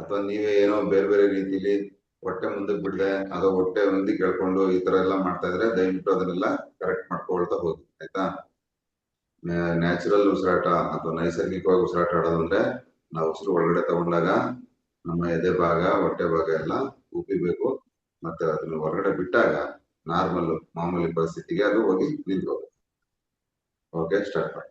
ಅಥವಾ ನೀವೇ ಏನೋ ಬೇರೆ ಬೇರೆ ರೀತಿಲಿ ಹೊಟ್ಟೆ ಮುಂದಕ್ಕೆ ಬಿಡದೆ ಅಥವಾ ಹೊಟ್ಟೆ ಮುಂದೆ ಕೇಳ್ಕೊಂಡು ಈ ತರ ಎಲ್ಲ ಮಾಡ್ತಾ ಇದ್ರೆ ದಯವಿಟ್ಟು ಅದನ್ನೆಲ್ಲ ಕರೆಕ್ಟ್ ಮಾಡ್ಕೊಳ್ತಾ ಹೋಗಿ. ಆಯ್ತಾ? ನ್ಯಾಚುರಲ್ ಉಸಿರಾಟ ಅಥವಾ ನೈಸರ್ಗಿಕವಾಗಿ ಉಸಿರಾಟ ಆಡೋದಂದ್ರೆ ನಾವು ಉಸಿರು ಒಳಗಡೆ ತಗೊಂಡಾಗ ನಮ್ಮ ಎದೆ ಭಾಗ ಹೊಟ್ಟೆ ಭಾಗ ಎಲ್ಲ ಉಬ್ಬಿಬೇಕು. ಮತ್ತೆ ಅದನ್ನ ಹೊರಗಡೆ ಬಿಟ್ಟಾಗ ನಾರ್ಮಲ್ ಮಾಮೂಲಿ ಪರಿಸ್ಥಿತಿಗೆ ಅದು ಹೋಗಿ ನಿಂತ್ಕೋಬೇಕು. ಓಕೆ, ಸ್ಟಾರ್ಟ್ ಮಾಡಿ.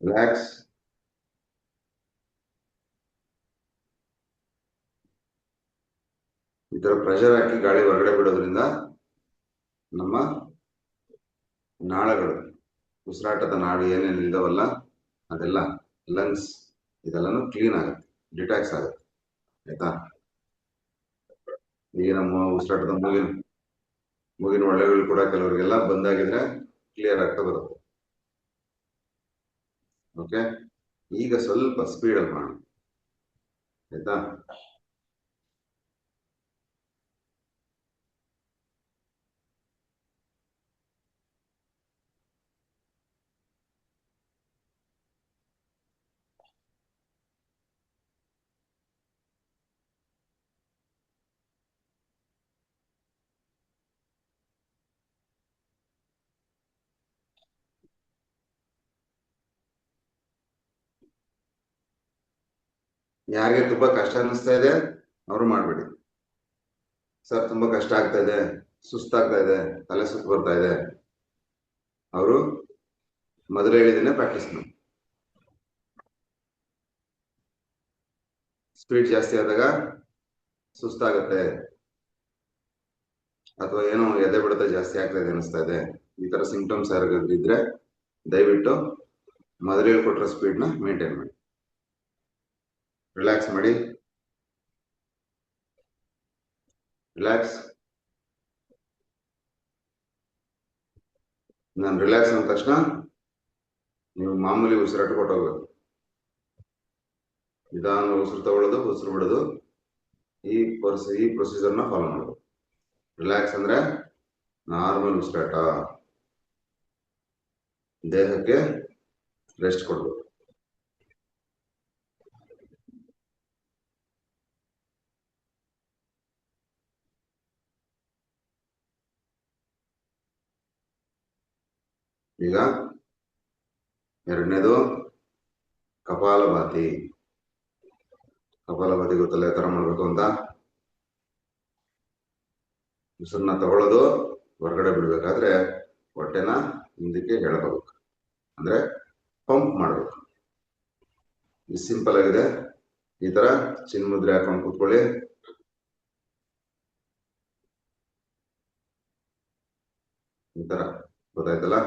ರಿಲ್ಯಾಕ್ಸ್. ಈ ತರ ಪ್ರೆಷರ್ ಹಾಕಿ ಗಾಳಿ ಹೊರಗಡೆ ಬಿಡೋದ್ರಿಂದ ನಮ್ಮ ನಾಳಗಳು, ಉಸಿರಾಟದ ನಾಡು ಏನೇನು ಇದಾವಲ್ಲ ಅದೆಲ್ಲ ಲಂಗ್ಸ್ ಇದೆಲ್ಲಾನು ಕ್ಲೀನ್ ಆಗುತ್ತೆ, ಡಿಟಾಕ್ಸ್ ಆಗುತ್ತೆ. ಆಯ್ತಾ? ಈಗ ನಮ್ಮ ಉಸಿರಾಟದ ಮೂಗಿನ ಒಳ್ಳೆಗಳು ಕೂಡ ಕೆಲವರಿಗೆಲ್ಲ ಬಂದಾಗಿದ್ರೆ ಕ್ಲಿಯರ್ ಆಗ್ತಾ ಬರುತ್ತೆ. ಓಕೆ, ಈಗ ಸ್ವಲ್ಪ ಸ್ಪೀಡ್ ಅಲ್ಲಿ ಮಾಡೋಣ. ಆಯ್ತಾ? ಯಾರಿಗೆ ತುಂಬಾ ಕಷ್ಟ ಅನಿಸ್ತಾ ಇದೆ ಅವರು ಮಾಡ್ಬಿಡಿ. ಸರ್ ತುಂಬಾ ಕಷ್ಟ ಆಗ್ತಾ ಇದೆ, ಸುಸ್ತಾಗ್ತಾ ಇದೆ, ತಲೆ ಸುತ್ತು ಬರ್ತಾ ಇದೆ, ಅವರು ಮೊದಲು ಹೇಳಿದ್ದೇನೆ ಪ್ರಾಕ್ಟೀಸ್ ಮಾಡಿ. ಸ್ಪೀಡ್ ಜಾಸ್ತಿ ಆದಾಗ ಸುಸ್ತಾಗತ್ತೆ ಅಥವಾ ಏನೋ ಎದೆ ಬಿಡುತ್ತೆ ಜಾಸ್ತಿ ಆಗ್ತಾ ಇದೆ ಅನಿಸ್ತಾ ಇದೆ, ಈ ತರ ಸಿಂಪ್ಟಮ್ಸ್ ಯಾರಿಗಾದ್ರೂ ಇದ್ರೆ ದಯವಿಟ್ಟು ಮೊದಲು ಹೇಳ್ಕೊಟ್ರ ಸ್ಪೀಡ್ ನ ಮೇಂಟೈನ್ ಮಾಡಿ. ರಿಲ್ಯಾಕ್ಸ್ ಮಾಡಿ. ರಿಲ್ಯಾಕ್ಸ್. ನಾನು ರಿಲ್ಯಾಕ್ಸ್ ಅಂದ ತಕ್ಷಣ ನೀವು ಮಾಮೂಲಿ ಉಸಿರಾಟ ಕೊಟ್ಟೋಗ್ಬೇಕು. ನಿಧಾನ ಉಸಿರು ತಗೊಳ್ಳೋದು, ಉಸಿರು ಬಿಡೋದು, ಈ ಪ್ರೊಸೀಜರ್ನ ಫಾಲೋ ಮಾಡೋದು. ರಿಲ್ಯಾಕ್ಸ್ ಅಂದ್ರೆ ನಾರ್ಮಲ್ ಉಸಿರಾಟ, ದೇಹಕ್ಕೆ ರೆಸ್ಟ್ ಕೊಡ್ಬೇಕು. ಈಗ ಎರಡನೇದು ಕಪಾಲಭಾತಿ. ಕಪಾಲಭಾತಿ ಗೊತ್ತಲ್ಲ ಯಾವ ತರ ಮಾಡ್ಬೇಕು ಅಂತ? ಉಸಿರನ್ನ ತಗೊಳ್ಳೋದು, ಹೊರಗಡೆ ಬಿಡ್ಬೇಕಾದ್ರೆ ಹೊಟ್ಟೆನ ಹಿಂದಕ್ಕೆ ಎಳ್ಕೋಬೇಕು, ಅಂದ್ರೆ ಪಂಪ್ ಮಾಡಬೇಕು. ಇದು ಸಿಂಪಲ್ ಆಗಿದೆ, ಈ ತರ ಚಿನ್ಮುದ್ರೆ ಹಾಕೊಂಡು ಕೂತ್ಕೊಳ್ಳಿ. ಈ ತರ ಗೊತ್ತಾಯ್ತಲ್ಲ?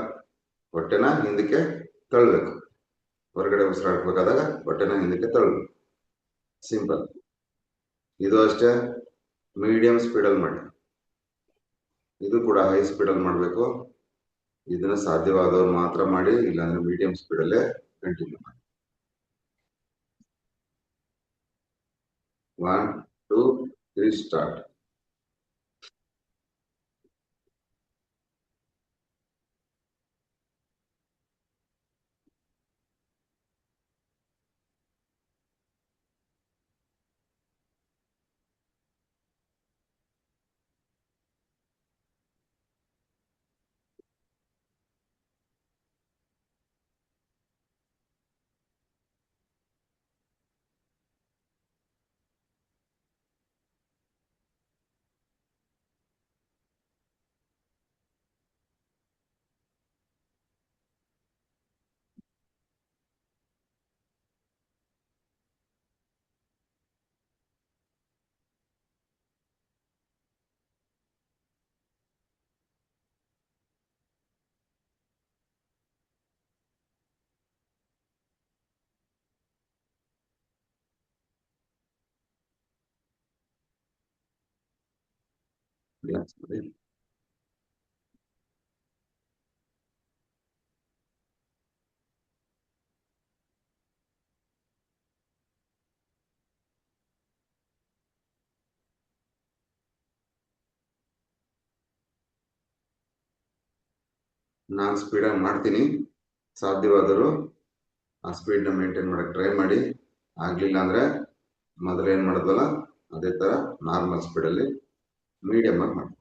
ಹೊಟ್ಟೆನ ಹಿಂದಕ್ಕೆ ತಳ್ಳಬೇಕು. ಹೊರಗಡೆ ಉಸಿರಾಡ್ಬೇಕಾದಾಗ ಹೊಟ್ಟೆನ ಹಿಂದಕ್ಕೆ ತಳ್ಳಬೇಕು. ಸಿಂಪಲ್. ಇದು ಅಷ್ಟೇ ಮೀಡಿಯಂ ಸ್ಪೀಡಲ್ಲಿ ಮಾಡಿ. ಇದು ಕೂಡ ಹೈ ಸ್ಪೀಡಲ್ಲಿ ಮಾಡಬೇಕು. ಇದನ್ನ ಸಾಧ್ಯವಾದವ್ರು ಮಾತ್ರ ಮಾಡಿ, ಇಲ್ಲಾಂದ್ರೆ ಮೀಡಿಯಂ ಸ್ಪೀಡಲ್ಲೇ ಕಂಟಿನ್ಯೂ ಮಾಡಿ. 1 2 3 ಸ್ಟಾರ್ಟ್. ರಿಲ್ಯಾಕ್ಸ್ ಮಾಡಿ. ನಾನು ಸ್ಪೀಡಾಗಿ ಮಾಡ್ತೀನಿ. ಸಾಧ್ಯವಾದರೂ ಆ ಸ್ಪೀಡ್ನ ಮೇಂಟೈನ್ ಮಾಡಕ್ಕೆ ಟ್ರೈ ಮಾಡಿ. ಆಗ್ಲಿಲ್ಲ ಅಂದ್ರೆ ಮೊದಲೇನು ಮಾಡಿದ್ವಲ್ಲ ಅದೇ ತರ ನಾರ್ಮಲ್ ಸ್ಪೀಡಲ್ಲಿ ಮೀಡಿಯಂ ಆಗಿ ಮಾಡಿ.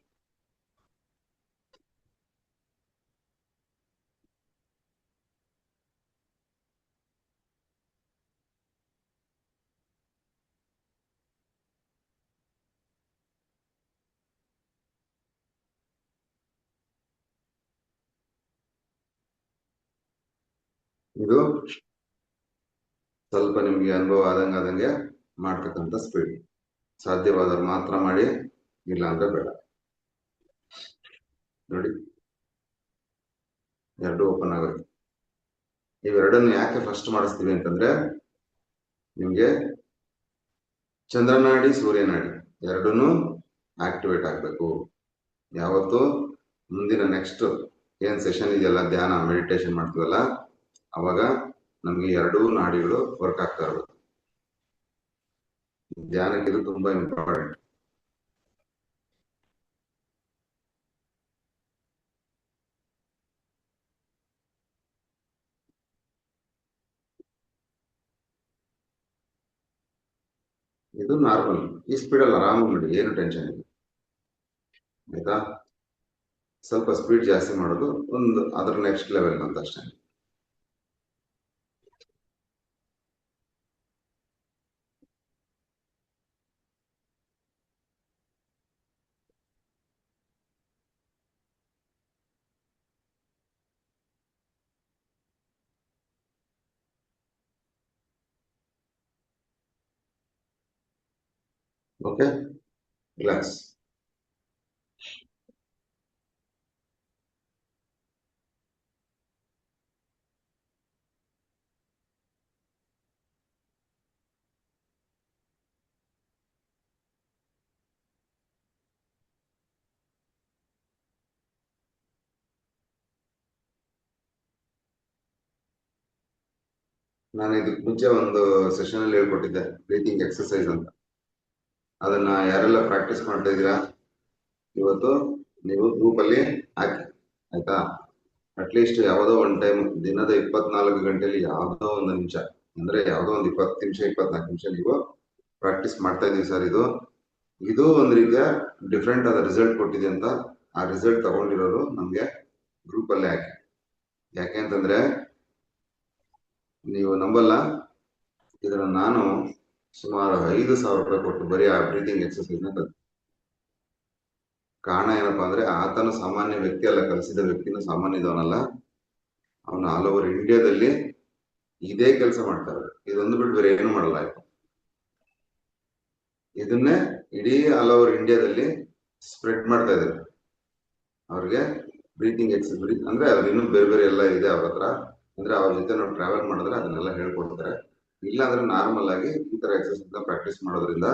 ಇದು ಸ್ವಲ್ಪ ನಿಮ್ಗೆ ಅನುಭವ ಆದಂಗೆ ಮಾಡ್ತಕ್ಕಂಥ ಸ್ಪೀಡ್. ಸಾಧ್ಯವಾದವ್ರು ಮಾತ್ರ ಮಾಡಿ, ಇಲ್ಲ ಅಂದ್ರೆ ಬೇಡ. ನೋಡಿ, ಎರಡು ಓಪನ್ ಆಗುತ್ತೆ. ಇವೆರಡನ್ನು ಯಾಕೆ ಫಸ್ಟ್ ಮಾಡಿಸ್ತೀವಿ ಅಂತಂದ್ರೆ, ನಿಮ್ಗೆ ಚಂದ್ರನಾಡಿ ಸೂರ್ಯನಾಡಿ ಎರಡನ್ನೂ ಆಕ್ಟಿವೇಟ್ ಆಗ್ಬೇಕು. ಯಾವತ್ತು ಮುಂದಿನ ನೆಕ್ಸ್ಟ್ ಏನ್ ಸೆಷನ್ ಇದೆಯಲ್ಲ, ಧ್ಯಾನ ಮೆಡಿಟೇಷನ್ ಮಾಡ್ತೀವಲ್ಲ, ಅವಾಗ ನಮ್ಗೆ ಎರಡೂ ನಾಡಿಗಳು ವರ್ಕ್ ಆಗ್ತಾ ಇರ್ಬೇಕು. ಧ್ಯಾನಕ್ಕೆ ಇದು ತುಂಬಾ ಇಂಪಾರ್ಟೆಂಟ್. ಇದು ನಾರ್ಮಲ್. ಈ ಸ್ಪೀಡಲ್ಲಿ ಆರಾಮಾಗಿ ಮಾಡಿ, ಏನು ಟೆನ್ಷನ್ ಇಲ್ಲ. ಆಯ್ತಾ? ಸ್ವಲ್ಪ ಸ್ಪೀಡ್ ಜಾಸ್ತಿ ಮಾಡೋದು ಒಂದು ಅದ್ರ ನೆಕ್ಸ್ಟ್ ಲೆವೆಲ್ ಅಂತ ಅಷ್ಟೇ. Okay, relax. ನಾನು ಇದಕ್ಕೆ ಮುಂಚೆ ಒಂದು ಸೆಷನ್ ಅಲ್ಲಿ ಹೇಳ್ಕೊಟ್ಟಿದ್ದೆ, ಬ್ರೀತಿಂಗ್ ಎಕ್ಸರ್ಸೈಸ್ ಅಂತ. ಅದನ್ನ ಯಾರೆಲ್ಲ ಪ್ರಾಕ್ಟೀಸ್ ಮಾಡ್ತಾ ಇದ್ದೀರಾ, ಇವತ್ತು ನೀವು ಗ್ರೂಪ್ ಅಲ್ಲಿ ಹಾಕಿ, ಆಯ್ತಾ? ಅಟ್ಲೀಸ್ಟ್ ಯಾವುದೋ ಒಂದು ಟೈಮ್, ದಿನದ 24 ಗಂಟೆಯಲ್ಲಿ ಯಾವುದೋ ಒಂದು ನಿಮಿಷ, ಅಂದ್ರೆ ಯಾವುದೋ ಒಂದು 20 ನಿಮಿಷ 24 ನಿಮಿಷ ನೀವು ಪ್ರಾಕ್ಟೀಸ್ ಮಾಡ್ತಾ ಇದೀವಿ ಸರ್. ಇದು ಒಂದು ರೀತಿಯ ಡಿಫ್ರೆಂಟ್ ಆದ ರಿಸಲ್ಟ್ ಕೊಟ್ಟಿದೆ ಅಂತ ಆ ರಿಸಲ್ಟ್ ತಗೊಂಡಿರೋರು ನಮ್ಗೆ ಗ್ರೂಪ್ ಅಲ್ಲೇ ಹಾಕಿ. ಯಾಕೆ ಅಂತಂದ್ರೆ ನೀವು ನಂಬಲ್ಲ, ಇದನ್ನ ನಾನು ಸುಮಾರು 5,000 ರೂಪಾಯಿ ಕೊಟ್ಟು ಬರೀ ಆ ಬ್ರೀತಿಂಗ್ ಎಕ್ಸರ್ಸೈಸ್ ನ ಕಲಿತೆ. ಕಾರಣ ಏನಪ್ಪಾ ಅಂದ್ರೆ, ಆತನು ಸಾಮಾನ್ಯ ವ್ಯಕ್ತಿ ಅಲ್ಲ, ಕಲಿಸಿದ ವ್ಯಕ್ತಿನೂ ಸಾಮಾನ್ಯದವನಲ್ಲ. ಅವನು ಆಲ್ ಓವರ್ ಇಂಡಿಯಾದಲ್ಲಿ ಇದೇ ಕೆಲಸ ಮಾಡ್ತಾರೆ. ಇದೊಂದು ಬಿಟ್ಟು ಬೇರೆ ಏನು ಮಾಡಲ್ಲ ಆಯ್ತು. ಇದನ್ನೇ ಇಡೀ ಆಲ್ ಓವರ್ ಇಂಡಿಯಾದಲ್ಲಿ ಸ್ಪ್ರೆಡ್ ಮಾಡ್ತಾ ಇದ್ದಾರೆ. ಅವ್ರಿಗೆ ಬ್ರೀತಿಂಗ್ ಎಕ್ಸಸೈಸ್ ಅಂದ್ರೆ ಅವ್ರು ಇನ್ನೂ ಬೇರೆ ಬೇರೆ ಎಲ್ಲ ಇದೆ ಅವ್ರ ಹತ್ರ. ಅಂದ್ರೆ ಅವ್ರ ಜೊತೆ ನಾವು ಟ್ರಾವೆಲ್ ಮಾಡಿದ್ರೆ ಅದನ್ನೆಲ್ಲ ಹೇಳ್ಕೊಡ್ತಾರೆ. ಇಲ್ಲ ಅಂದ್ರೆ ನಾರ್ಮಲ್ ಆಗಿ ಈ ತರ ಎಕ್ಸಸೈಸ್ ಪ್ರಾಕ್ಟೀಸ್ ಮಾಡೋದ್ರಿಂದ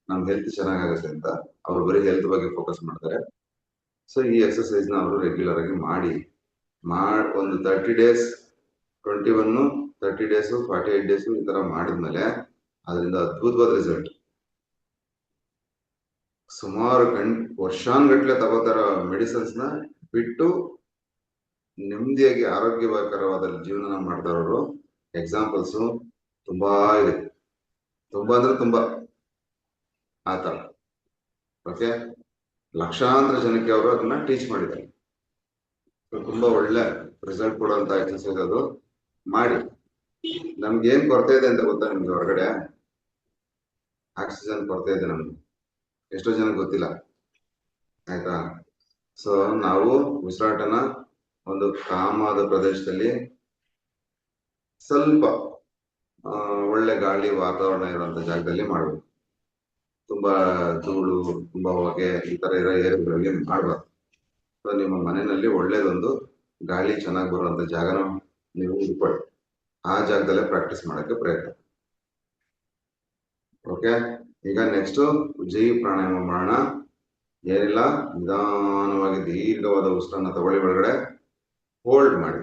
ನಮ್ ಹೆಲ್ತ್ ಚೆನ್ನಾಗಾಗುತ್ತೆ ಅಂತ ಅವ್ರು ಬರೀ ಹೆಲ್ತ್ ಬಗ್ಗೆ ಫೋಕಸ್ ಮಾಡ್ತಾರೆ. ಸೊ ಈ ಎಕ್ಸಸೈಸ್ ನ ಅವರು ರೆಗ್ಯುಲರ್ ಆಗಿ ಮಾಡಿ ಒಂದು 30 ಡೇಸ್ 21 30 ಡೇಸ್ 48 ಡೇಸ್ ಈ ತರ ಮಾಡಿದ್ಮೇಲೆ ಅದರಿಂದ ಅದ್ಭುತವಾದ ರಿಸಲ್ಟ್. ಸುಮಾರು ವರ್ಷಾನ್ಗಟ್ಲೆ ತಗೋತಾರ ಮೆಡಿಸಿನ್ಸ್ ನ ಬಿಟ್ಟು ನೆಮ್ಮದಿಯಾಗಿ ಆರೋಗ್ಯಕರವಾದ ಜೀವನ ಮಾಡ್ತಾರವರು ಎಕ್ಸಾಂಪಲ್ಸ್ ತುಂಬಾ ಇದೆ. ತುಂಬಾ ಅಂದ್ರೆ ತುಂಬಾ ಆತರ. ಓಕೆ, ಲಕ್ಷಾಂತರ ಜನಕ್ಕೆ ಅವರು ಅದನ್ನ ಟೀಚ್ ಮಾಡಿದ್ದಾರೆ. ತುಂಬಾ ಒಳ್ಳೆ ರಿಸಲ್ಟ್ ಕೊಡುವಂತ ಎಕ್ಸರ್ಸೈಸ್ ಅದು. ಮಾಡಿ. ನಮ್ಗೆ ಏನ್ ಕೊರತೆ ಇದೆ ಅಂತ ಗೊತ್ತಾ ನಿಮ್ಗೆ? ಹೊರಗಡೆ ಆಕ್ಸಿಜನ್ ಕೊರತೆ ಇದೆ ನಮ್ಗೆ, ಎಷ್ಟೋ ಜನ ಗೊತ್ತಿಲ್ಲ, ಆಯ್ತಾ? ಸೊ ನಾವು ಉಸಿರಾಟನ ಒಂದು ಕಾಮಾದ ಪ್ರದೇಶದಲ್ಲಿ ಸ್ವಲ್ಪ ಒಳ್ಳೆ ಗಾಳಿ ವಾತಾವರಣ ಇರುವಂತ ಜಾಗದಲ್ಲಿ ಮಾಡಬೇಕು. ತುಂಬಾ ಧೂಳು, ತುಂಬಾ ಹೊಗೆ ಈ ತರ ಇರೋ ಏರಿಯಾಗಳಿಗೆ ಮಾಡಬಾರ್ದು. ಸೊ ನಿಮ್ಮ ಮನೆಯಲ್ಲಿ ಒಳ್ಳೇದೊಂದು ಗಾಳಿ ಚೆನ್ನಾಗಿ ಬರುವಂತ ಜಾಗನ ನೀವು ಹುಡ್ಕೊಳ್ಳಿ. ಆ ಜಾಗದಲ್ಲೇ ಪ್ರಾಕ್ಟೀಸ್ ಮಾಡಕ್ಕೆ ಪ್ರಯತ್ನ. ಓಕೆ, ಈಗ ನೆಕ್ಸ್ಟ್ ಉಜ್ಜಯಿ ಪ್ರಾಣಾಯಾಮ ಮಾಡೋಣ. ಏನಿಲ್ಲ, ನಿಧಾನವಾಗಿ ದೀರ್ಘವಾದ ಉಸಿರನ್ನ ತಗೊಳ್ಳಿ. ಒಳಗಡೆ ಹೋಲ್ಡ್ ಮಾಡಿ,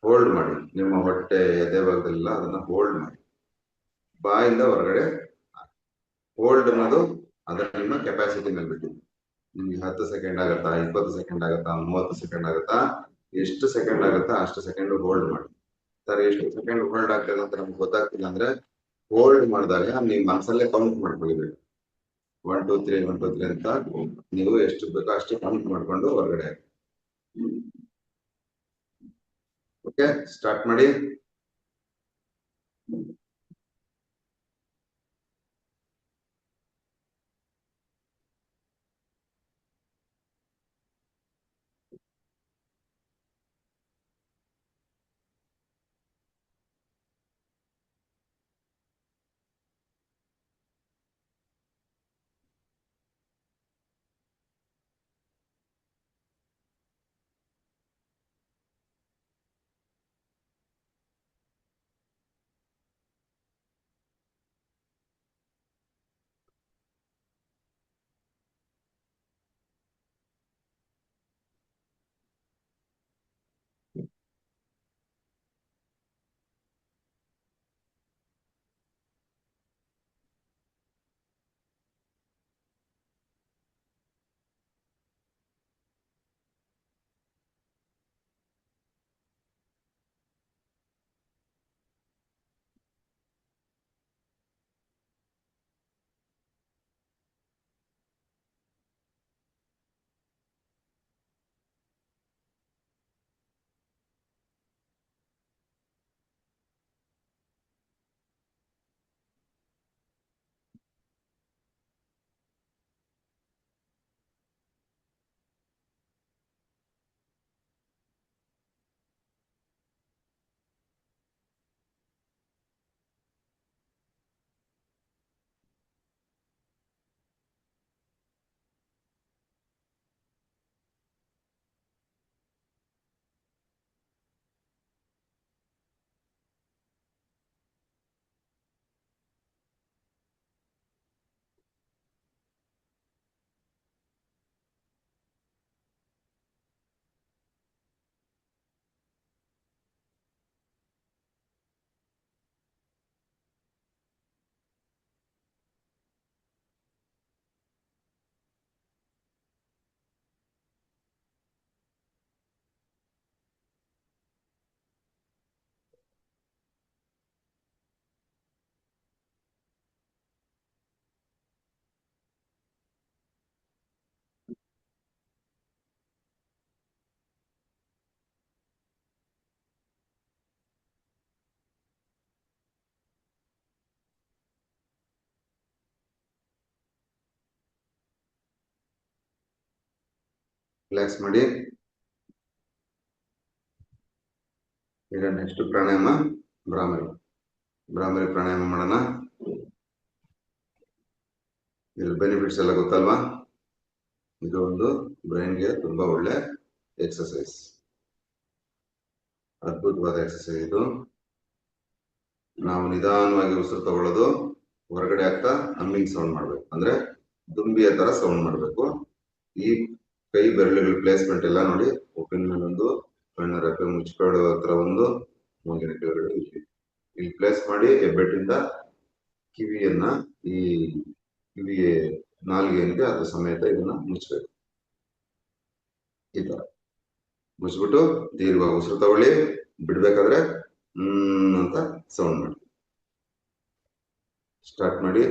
ಹೋಲ್ಡ್ ಮಾಡಿ. ನಿಮ್ಮ ಹೊಟ್ಟೆ ಎದೆ ಭಾಗದಲ್ಲ ಅದನ್ನ ಹೋಲ್ಡ್ ಮಾಡಿ. ಬಾಯಿಂದ ಹೊರಗಡೆ ಹೋಲ್ಡ್ ಅನ್ನೋದು ಅದರ ನಿಮ್ಮ ಕೆಪಾಸಿಟಿ ಮೇಲೆ ಬಿಟ್ಟಿದೆ. ನಿಮ್ಗೆ 10 ಸೆಕೆಂಡ್ ಆಗುತ್ತಾ, 20 ಸೆಕೆಂಡ್ ಆಗುತ್ತಾ, 30 ಸೆಕೆಂಡ್ ಆಗುತ್ತಾ, ಎಷ್ಟು ಸೆಕೆಂಡ್ ಆಗುತ್ತಾ ಅಷ್ಟು ಸೆಕೆಂಡ್ ಹೋಲ್ಡ್ ಮಾಡಿ. ಸರ್ ಎಷ್ಟು ಸೆಕೆಂಡ್ ಹೋಲ್ಡ್ ಆಗ್ತದೆ ಅಂತ ನಮ್ಗೆ ಗೊತ್ತಾಗ್ತಿಲ್ಲ ಅಂದ್ರೆ ಹೋಲ್ಡ್ ಮಾಡಿದಾಗ ನೀವು ಮನಸ್ಸಲ್ಲೇ ಕೌಂಟ್ ಮಾಡ್ಕೊಳ್ಬೇಕು. 1 2 3 1 2 3 ಅಂತ ನೀವು ಎಷ್ಟು ಬೇಕೋ ಅಷ್ಟು ಕೌಂಟ್ ಮಾಡ್ಕೊಂಡು ಹೊರಗಡೆ. ಓಕೆ, ಸ್ಟಾರ್ಟ್ ಮಾಡಿ. ರಿಲ್ಯಾಕ್ಸ್ ಮಾಡಿ. ಈಗ ನೆಕ್ಸ್ಟ್ ಪ್ರಾಣಾಯಾಮ ಭ್ರಾಮರಿ. ಭ್ರಾಮರಿ ಪ್ರಾಣಾಯಾಮ ಮಾಡೋಣ. ಇದ್ರ ಬೆನಿಫಿಟ್ಸ್ ಎಲ್ಲ ಗೊತ್ತಲ್ವಾ? ಇದು ಒಂದು ಬ್ರೈನ್ಗೆ ತುಂಬಾ ಒಳ್ಳೆ ಎಕ್ಸಸೈಸ್, ಅದ್ಭುತವಾದ ಎಕ್ಸಸೈಸ್ ಇದು. ನಾವು ನಿಧಾನವಾಗಿ ಉಸಿರು ತಗೊಳ್ಳೋದು, ಹೊರಗಡೆ ಆಗ್ತಾ ಹಮ್ಮಿಂಗ್ ಸೌಂಡ್ ಮಾಡ್ಬೇಕು, ಅಂದ್ರೆ ದುಂಬಿಯ ತರ ಸೌಂಡ್ ಮಾಡ್ಬೇಕು. ಈ ಕೈ ಬೆರಳುಗಳ ಪ್ಲೇಸ್ಮೆಂಟ್ ಎಲ್ಲ ನೋಡಿ, ಉಪ್ಪಿನ ಮೇಲೊಂದು, ಕಣ್ಣ ರೆಪ್ಪೆ ಮುಚ್ಕೊಳ್ಳೋ ಹತ್ರ ಒಂದು, ಮೂಗಿನ ಕೆಳಗಡೆ ಇಲ್ಲಿ ಪ್ಲೇಸ್ ಮಾಡಿ ಹೆಬ್ಬೆಟ್ಟಿಂದ ಕಿವಿಯನ್ನ, ಈ ಕಿವಿ ನಾಲಿಗೆ ಏನಿದೆ ಅದ್ರ ಸಮೇತ ಇದನ್ನ ಮುಚ್ಚಬೇಕು. ಈ ತರ ಮುಚ್ಚಿಬಿಟ್ಟು ದೀರ್ಘವಾಗಿ ಉಸಿರು ತಗೊಳ್ಳಿ, ಬಿಡ್ಬೇಕಾದ್ರೆ ಅಂತ ಸೌಂಡ್ ಮಾಡಿ. ಸ್ಟಾರ್ಟ್ ಮಾಡಿ.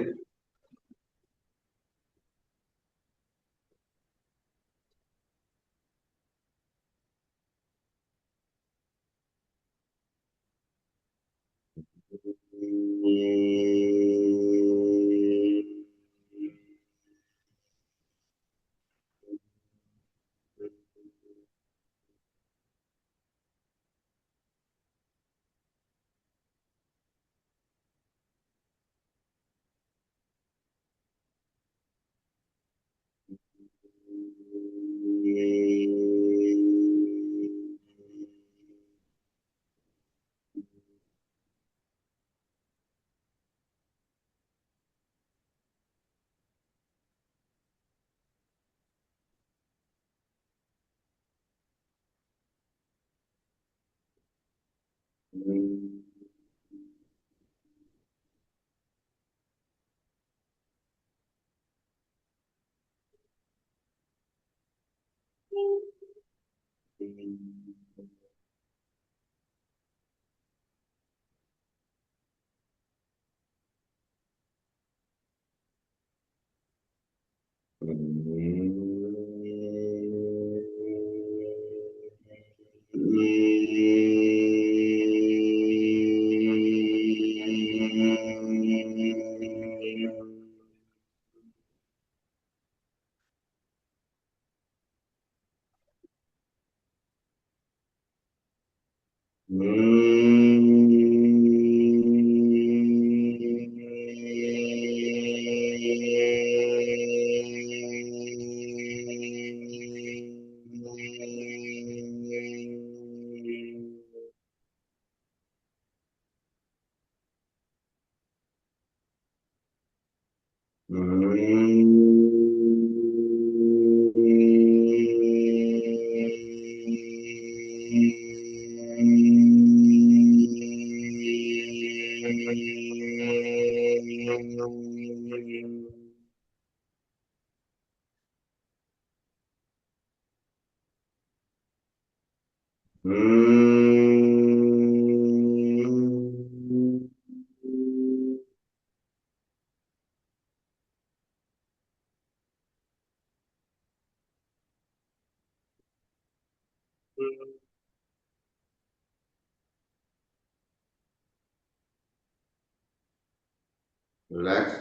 ರಿಲ್ಯಾಕ್ಸ್,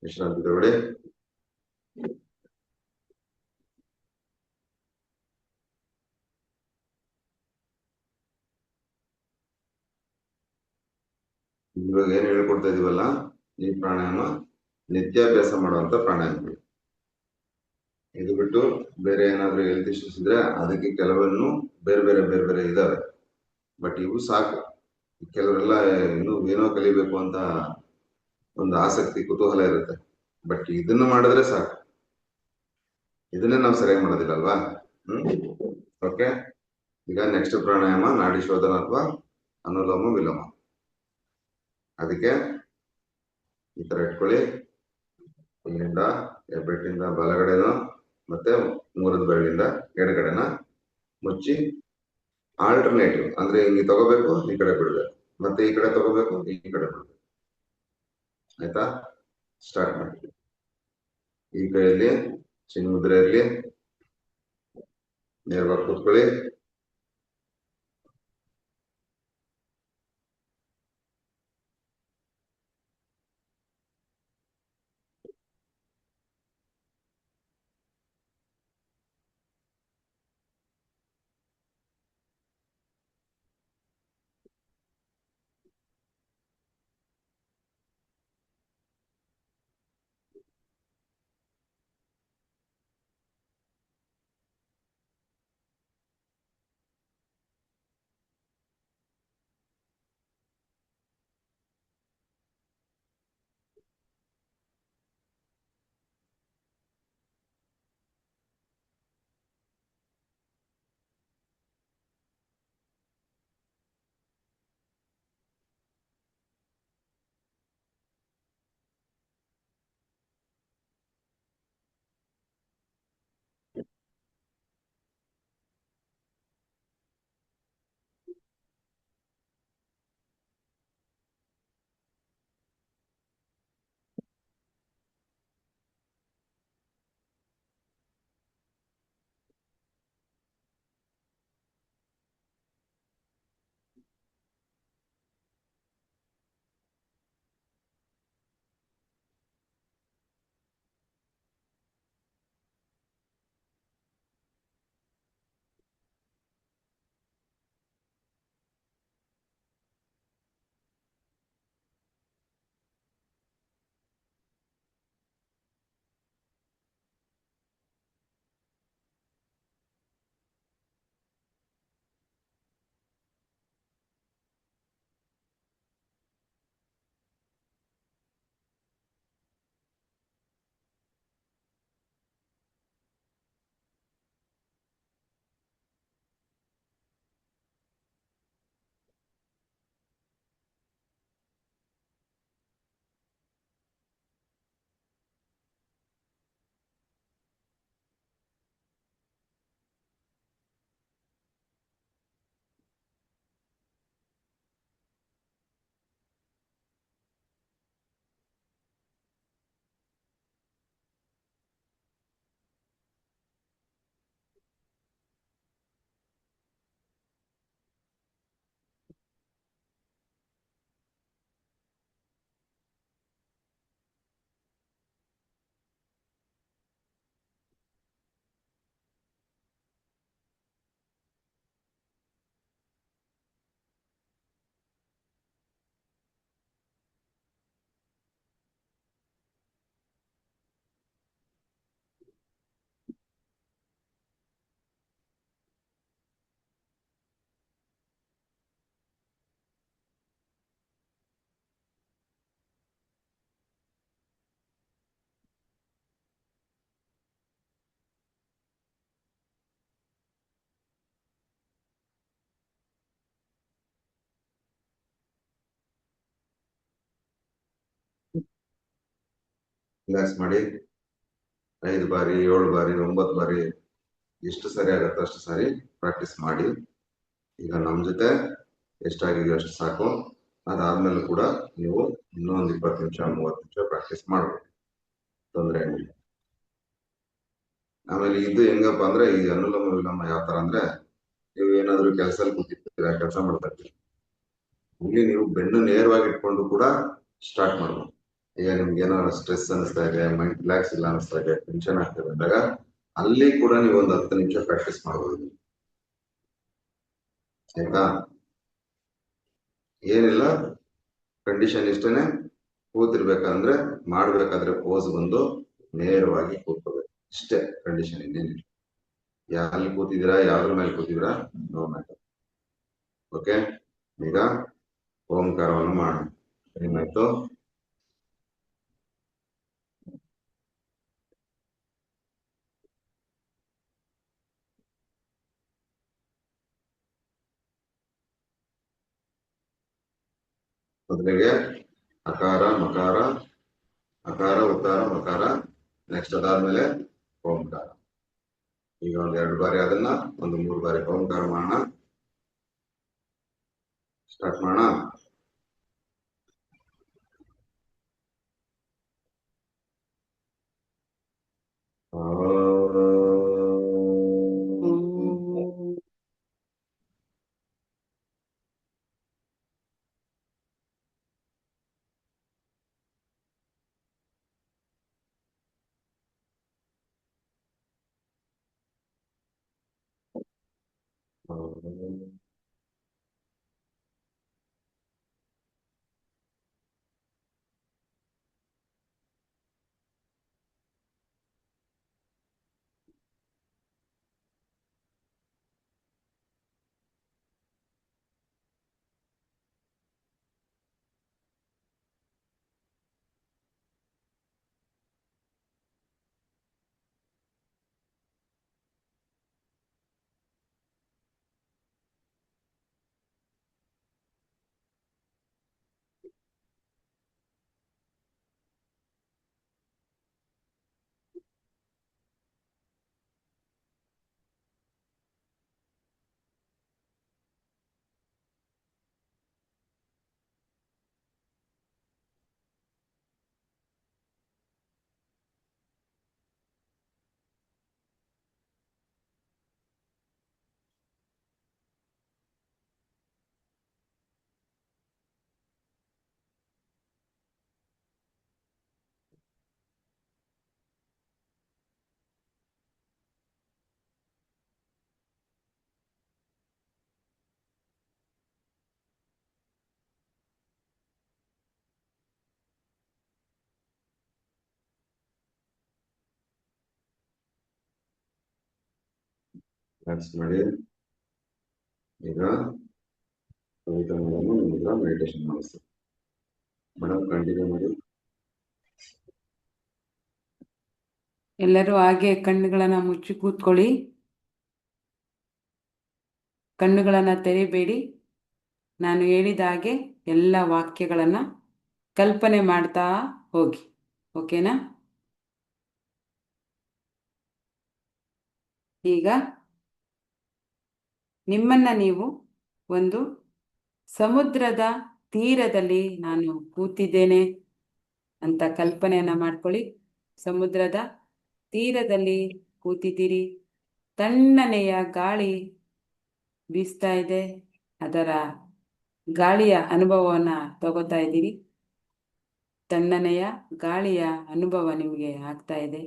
ವಿಶ್ರಾಂತಿ ತಗೊಳ್ಳಿ. ಇವಾಗ ಏನ್ ಹೇಳ್ಕೊಡ್ತಾ ಇದೀವಲ್ಲ, ಈ ಪ್ರಾಣಾಯಾಮ ನಿತ್ಯಾಭ್ಯಾಸ ಮಾಡುವಂತ ಪ್ರಾಣಾಯಾಮ. ಇದು ಬಿಟ್ಟು ಬೇರೆ ಏನಾದ್ರೂ ಹೆಲ್ತ್ ಇಶ್ಯೂಸ್ ಇದ್ರೆ ಅದಕ್ಕೆ ಕೆಲವನ್ನು ಬೇರೆ ಬೇರೆ ಬೇರೆ ಬೇರೆ ಇದಾವೆ. ಬಟ್ ಇವು ಸಾಕು. ಕೆಲವರೆಲ್ಲ ಇನ್ನೂ ಏನೋ ಕಲಿಬೇಕು ಅಂತ ಒಂದು ಆಸಕ್ತಿ, ಕುತೂಹಲ ಇರುತ್ತೆ. ಬಟ್ ಇದನ್ನ ಮಾಡಿದ್ರೆ ಸಾಕು. ಇದನ್ನೇ ನಾವು ಸರಿಯಾಗಿ ಮಾಡೋದಿಲ್ಲ ಅಲ್ವಾ? ಓಕೆ, ಈಗ ನೆಕ್ಸ್ಟ್ ಪ್ರಾಣಾಯಾಮ ನಾಡಿ ಶೋಧನ ಅಥವಾ ಅನುಲೋಮ ವಿಲೋಮ. ಅದಕ್ಕೆ ಈ ತರ ಇಟ್ಕೊಳ್ಳಿ. ಇಲ್ಲಿಂದ ಹೆಬ್ಬೆಟ್ಟಿಂದ ಬಲಗಡೆನೋ ಮತ್ತೆ ಮೂರದ ಬೆರಳಿಂದ ಎಡಗಡೆನ ಮುಚ್ಚಿ ಆಲ್ಟರ್ನೇಟಿವ್, ಅಂದ್ರೆ ಹಿಂಗೆ ತಗೋಬೇಕು, ಈ ಕಡೆ ಬಿಡ್ಬೇಕು, ಮತ್ತೆ ಈ ಕಡೆ ತಗೋಬೇಕು, ಈ ಕಡೆ ಬಿಡ್ಬೇಕು. ಆಯ್ತಾ? ಸ್ಟಾರ್ಟ್ ಮಾಡಿ. ಈ ಕೈಯಲ್ಲಿ ಚಿನ್ನ ಮುದ್ರೆ ಇರಲಿ, ನೇರವಾಗಿ ಕೂತ್ಕೊಳ್ಳಿ. ರಿಲ್ಯಾಕ್ಸ್ ಮಾಡಿ 5 ಬಾರಿ 7 ಬಾರಿ 9 ಬಾರಿ ಎಷ್ಟು ಸರಿ ಆಗತ್ತೆ ಅಷ್ಟು ಸಾರಿ ಪ್ರಾಕ್ಟೀಸ್ ಮಾಡಿ. ಈಗ ನಮ್ಮ ಜೊತೆ ಎಷ್ಟಾಗಿದೆಯೋ ಅಷ್ಟು ಸಾಕು. ಅದಾದ್ಮೇಲೆ ಕೂಡ ನೀವು ಇನ್ನೊಂದು 20 ನಿಮಿಷ 30 ನಿಮಿಷ ಪ್ರಾಕ್ಟೀಸ್ ಮಾಡ್ಬೇಕು, ತೊಂದರೆ ಏನಿಲ್ಲ. ಆಮೇಲೆ ಇದು ಹೆಂಗಪ್ಪ ಅಂದ್ರೆ ಈ ಅನುಲೋಮ ವಿಲೋಮ ಯಾವ ತರ ಅಂದ್ರೆ, ನೀವು ಏನಾದ್ರು ಕೆಲಸದಲ್ಲಿ ಕೂತಿರ್ತೀರಾ, ಕೆಲಸ ಮಾಡ್ತಾ ಇರ್ತೀರಿ, ಇಲ್ಲಿ ನೀವು ಬೆನ್ನು ನೇರವಾಗಿ ಇಟ್ಕೊಂಡು ಕೂಡ ಸ್ಟಾರ್ಟ್ ಮಾಡ್ಬೋದು. ಈಗ ನಿಮ್ಗೆ ಏನೋ ಸ್ಟ್ರೆಸ್ ಅನಿಸ್ತಾ ಇದೆ, ಮೈಂಡ್ ರಿಲ್ಯಾಕ್ಸ್ ಇಲ್ಲ ಅನಿಸ್ತಾ ಇದೆ, ಟೆನ್ಷನ್ ಆಗ್ತದೆ ಅಂದಾಗ ಅಲ್ಲಿ ಕೂಡ ನೀವು ಒಂದು 10 ನಿಮಿಷ ಪ್ರಾಕ್ಟೀಸ್ ಮಾಡ್ಬೋದು. ಆಯ್ತಾ? ಏನಿಲ್ಲ, ಕಂಡೀಷನ್ ಇಷ್ಟೇನೆ. ಕೂತಿರ್ಬೇಕಂದ್ರೆ ಮಾಡ್ಬೇಕಾದ್ರೆ ಪೋಸ್ ಬಂದು ನೇರವಾಗಿ ಕೂತ್ಕೋಬೇಕು, ಇಷ್ಟೇ ಕಂಡೀಷನ್, ಇನ್ನೇನಿಲ್ಲ. ಯಾರಲ್ಲಿ ಕೂತಿದ್ದೀರಾ, ಯಾವ್ದ್ರ ಮೇಲೆ ಕೂತಿದ್ದೀರಾ ನೋ ಮ್ಯಾಟರ್. ಓಕೆ, ಈಗ ಓಂಕಾರವನ್ನು ಮಾಡೋಣ. ಏನಾಯ್ತು? ಮೊದಲಿಗೆ ಅಕಾರ ಮಕಾರ, ಅಕಾರ ಉಕಾರ ಮಕಾರ, ನೆಕ್ಸ್ಟ್ ಅದಾದ್ಮೇಲೆ ಓಂಕಾರ. ಈಗ 2 ಬಾರಿ ಅದನ್ನ, 3 ಬಾರಿ ಓಂಕಾರ ಮಾಡೋಣ. ಸ್ಟಾರ್ಟ್ ಮಾಡೋಣ. ರಿಲ್ಯಾಕ್ಸ್ ಮಾಡಿ. ಈಗ ಕವಿತಾ ಮೇಡಮ್ ನಿಮ್ಗೆ ಮೆಡಿಟೇಷನ್ ಮಾಡಿಸ್ತಾರೆ. ಮೇಡಮ್ ಕಂಟಿನ್ಯೂ ಮಾಡಿ. ಎಲ್ಲರೂ ಹಾಗೆ ಕಣ್ಣುಗಳನ್ನ ಮುಚ್ಚಿ ಕೂತ್ಕೊಳ್ಳಿ, ಕಣ್ಣುಗಳನ್ನ ತೆರಿಬೇಡಿ. ನಾನು ಹೇಳಿದ ಹಾಗೆ ಎಲ್ಲ ವಾಕ್ಯಗಳನ್ನ ಕಲ್ಪನೆ ಮಾಡ್ತಾ ಹೋಗಿ. ಓಕೆನಾ? ಈಗ ನಿಮ್ಮನ್ನ ನೀವು ಒಂದು ಸಮುದ್ರದ ತೀರದಲ್ಲಿ ನಾನು ಕೂತಿದ್ದೇನೆ ಅಂತ ಕಲ್ಪನೆಯನ್ನ ಮಾಡ್ಕೊಳ್ಳಿ. ಸಮುದ್ರದ ತೀರದಲ್ಲಿ ಕೂತಿದ್ದೀರಿ, ತಣ್ಣನೆಯ ಗಾಳಿ ಬೀಸ್ತಾ ಇದೆ, ಅದರ ಗಾಳಿಯ ಅನುಭವವನ್ನು ತಗೋತಾ ಇದ್ದೀರಿ. ತಣ್ಣನೆಯ ಗಾಳಿಯ ಅನುಭವ ನಿಮಗೆ ಆಗ್ತಾ ಇದೆ.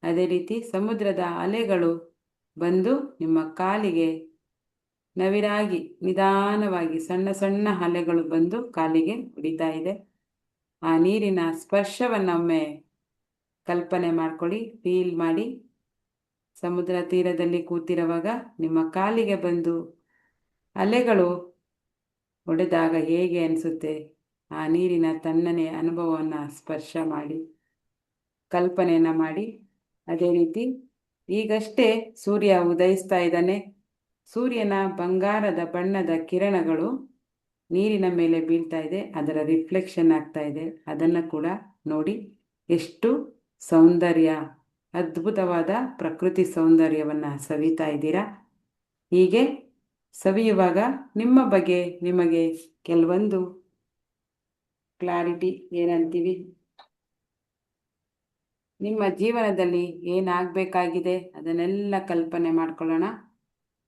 ಅದೇ ರೀತಿ ಸಮುದ್ರದ ಅಲೆಗಳು ಬಂದು ನಿಮ್ಮ ಕಾಲಿಗೆ ನವಿರಾಗಿ ನಿಧಾನವಾಗಿ ಸಣ್ಣ ಸಣ್ಣ ಅಲೆಗಳು ಬಂದು ಕಾಲಿಗೆ ಹೊಡಿತಾ ಇದೆ. ಆ ನೀರಿನ ಸ್ಪರ್ಶವನ್ನೊಮ್ಮೆ ಕಲ್ಪನೆ ಮಾಡ್ಕೊಳ್ಳಿ, ಫೀಲ್ ಮಾಡಿ. ಸಮುದ್ರ ತೀರದಲ್ಲಿ ಕೂತಿರುವಾಗ ನಿಮ್ಮ ಕಾಲಿಗೆ ಬಂದು ಅಲೆಗಳು ಹೊಡೆದಾಗ ಹೇಗೆ ಅನಿಸುತ್ತೆ, ಆ ನೀರಿನ ತಣ್ಣನೆಯ ಅನುಭವವನ್ನು ಸ್ಪರ್ಶ ಮಾಡಿ, ಕಲ್ಪನೆಯನ್ನು ಮಾಡಿ. ಅದೇ ರೀತಿ ಈಗಷ್ಟೇ ಸೂರ್ಯ ಉದಯಿಸ್ತಾ ಇದ್ದಾನೆ. ಸೂರ್ಯನ ಬಂಗಾರದ ಬಣ್ಣದ ಕಿರಣಗಳು ನೀರಿನ ಮೇಲೆ ಬೀಳ್ತಾ ಇದೆ, ಅದರ ರಿಫ್ಲೆಕ್ಷನ್ ಆಗ್ತಾ ಇದೆ. ಅದನ್ನು ಕೂಡ ನೋಡಿ, ಎಷ್ಟು ಸೌಂದರ್ಯ, ಅದ್ಭುತವಾದ ಪ್ರಕೃತಿ ಸೌಂದರ್ಯವನ್ನು ಸವಿತಾ ಇದ್ದೀರಾ. ಹೀಗೆ ಸವಿಯುವಾಗ ನಿಮ್ಮ ಬಗ್ಗೆ ನಿಮಗೆ ಕೆಲವೊಂದು ಕ್ಲಾರಿಟಿ ಏನಂತೀವಿ, ನಿಮ್ಮ ಜೀವನದಲ್ಲಿ ಏನಾಗಬೇಕಾಗಿದೆ ಅದನ್ನೆಲ್ಲ ಕಲ್ಪನೆ ಮಾಡ್ಕೊಳ್ಳೋಣ.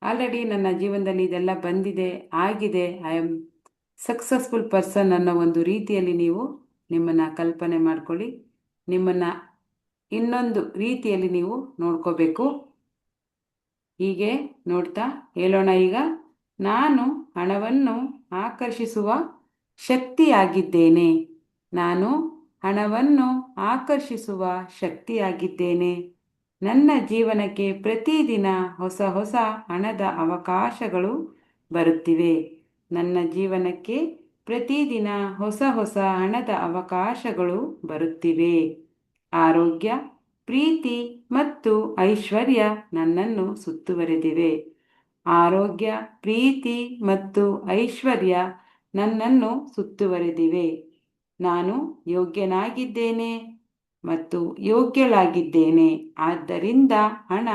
ಆಲ್ರೆಡಿ ನನ್ನ ಜೀವನದಲ್ಲಿ ಇದೆಲ್ಲ ಬಂದಿದೆ, ಆಗಿದೆ, ಐ ಆಮ್ ಸಕ್ಸಸ್ಫುಲ್ ಪರ್ಸನ್ ಅನ್ನೋ ಒಂದು ರೀತಿಯಲ್ಲಿ ನೀವು ನಿಮ್ಮನ್ನು ಕಲ್ಪನೆ ಮಾಡ್ಕೊಳ್ಳಿ. ನಿಮ್ಮನ್ನು ಇನ್ನೊಂದು ರೀತಿಯಲ್ಲಿ ನೀವು ನೋಡ್ಕೋಬೇಕು. ಹೀಗೆ ನೋಡ್ತಾ ಹೇಳೋಣ ಈಗ, ನಾನು ಹಣವನ್ನು ಆಕರ್ಷಿಸುವ ಶಕ್ತಿಯಾಗಿದ್ದೇನೆ. ನಾನು ಹಣವನ್ನು ಆಕರ್ಷಿಸುವ ಶಕ್ತಿಯಾಗಿದ್ದೇನೆ. ನನ್ನ ಜೀವನಕ್ಕೆ ಪ್ರತಿದಿನ ಹೊಸ ಹೊಸ ಹಣದ ಅವಕಾಶಗಳು ಬರುತ್ತಿವೆ. ನನ್ನ ಜೀವನಕ್ಕೆ ಪ್ರತಿದಿನ ಹೊಸ ಹೊಸ ಹಣದ ಅವಕಾಶಗಳು ಬರುತ್ತಿವೆ. ಆರೋಗ್ಯ, ಪ್ರೀತಿ ಮತ್ತು ಐಶ್ವರ್ಯ ನನ್ನನ್ನು ಸುತ್ತುವರೆದಿವೆ. ಆರೋಗ್ಯ, ಪ್ರೀತಿ ಮತ್ತು ಐಶ್ವರ್ಯ ನನ್ನನ್ನು ಸುತ್ತುವರೆದಿವೆ. ನಾನು ಯೋಗ್ಯನಾಗಿದ್ದೇನೆ ಮತ್ತು ಯೋಗ್ಯಳಾಗಿದ್ದೇನೆ. ಆದ್ದರಿಂದ ಹಣ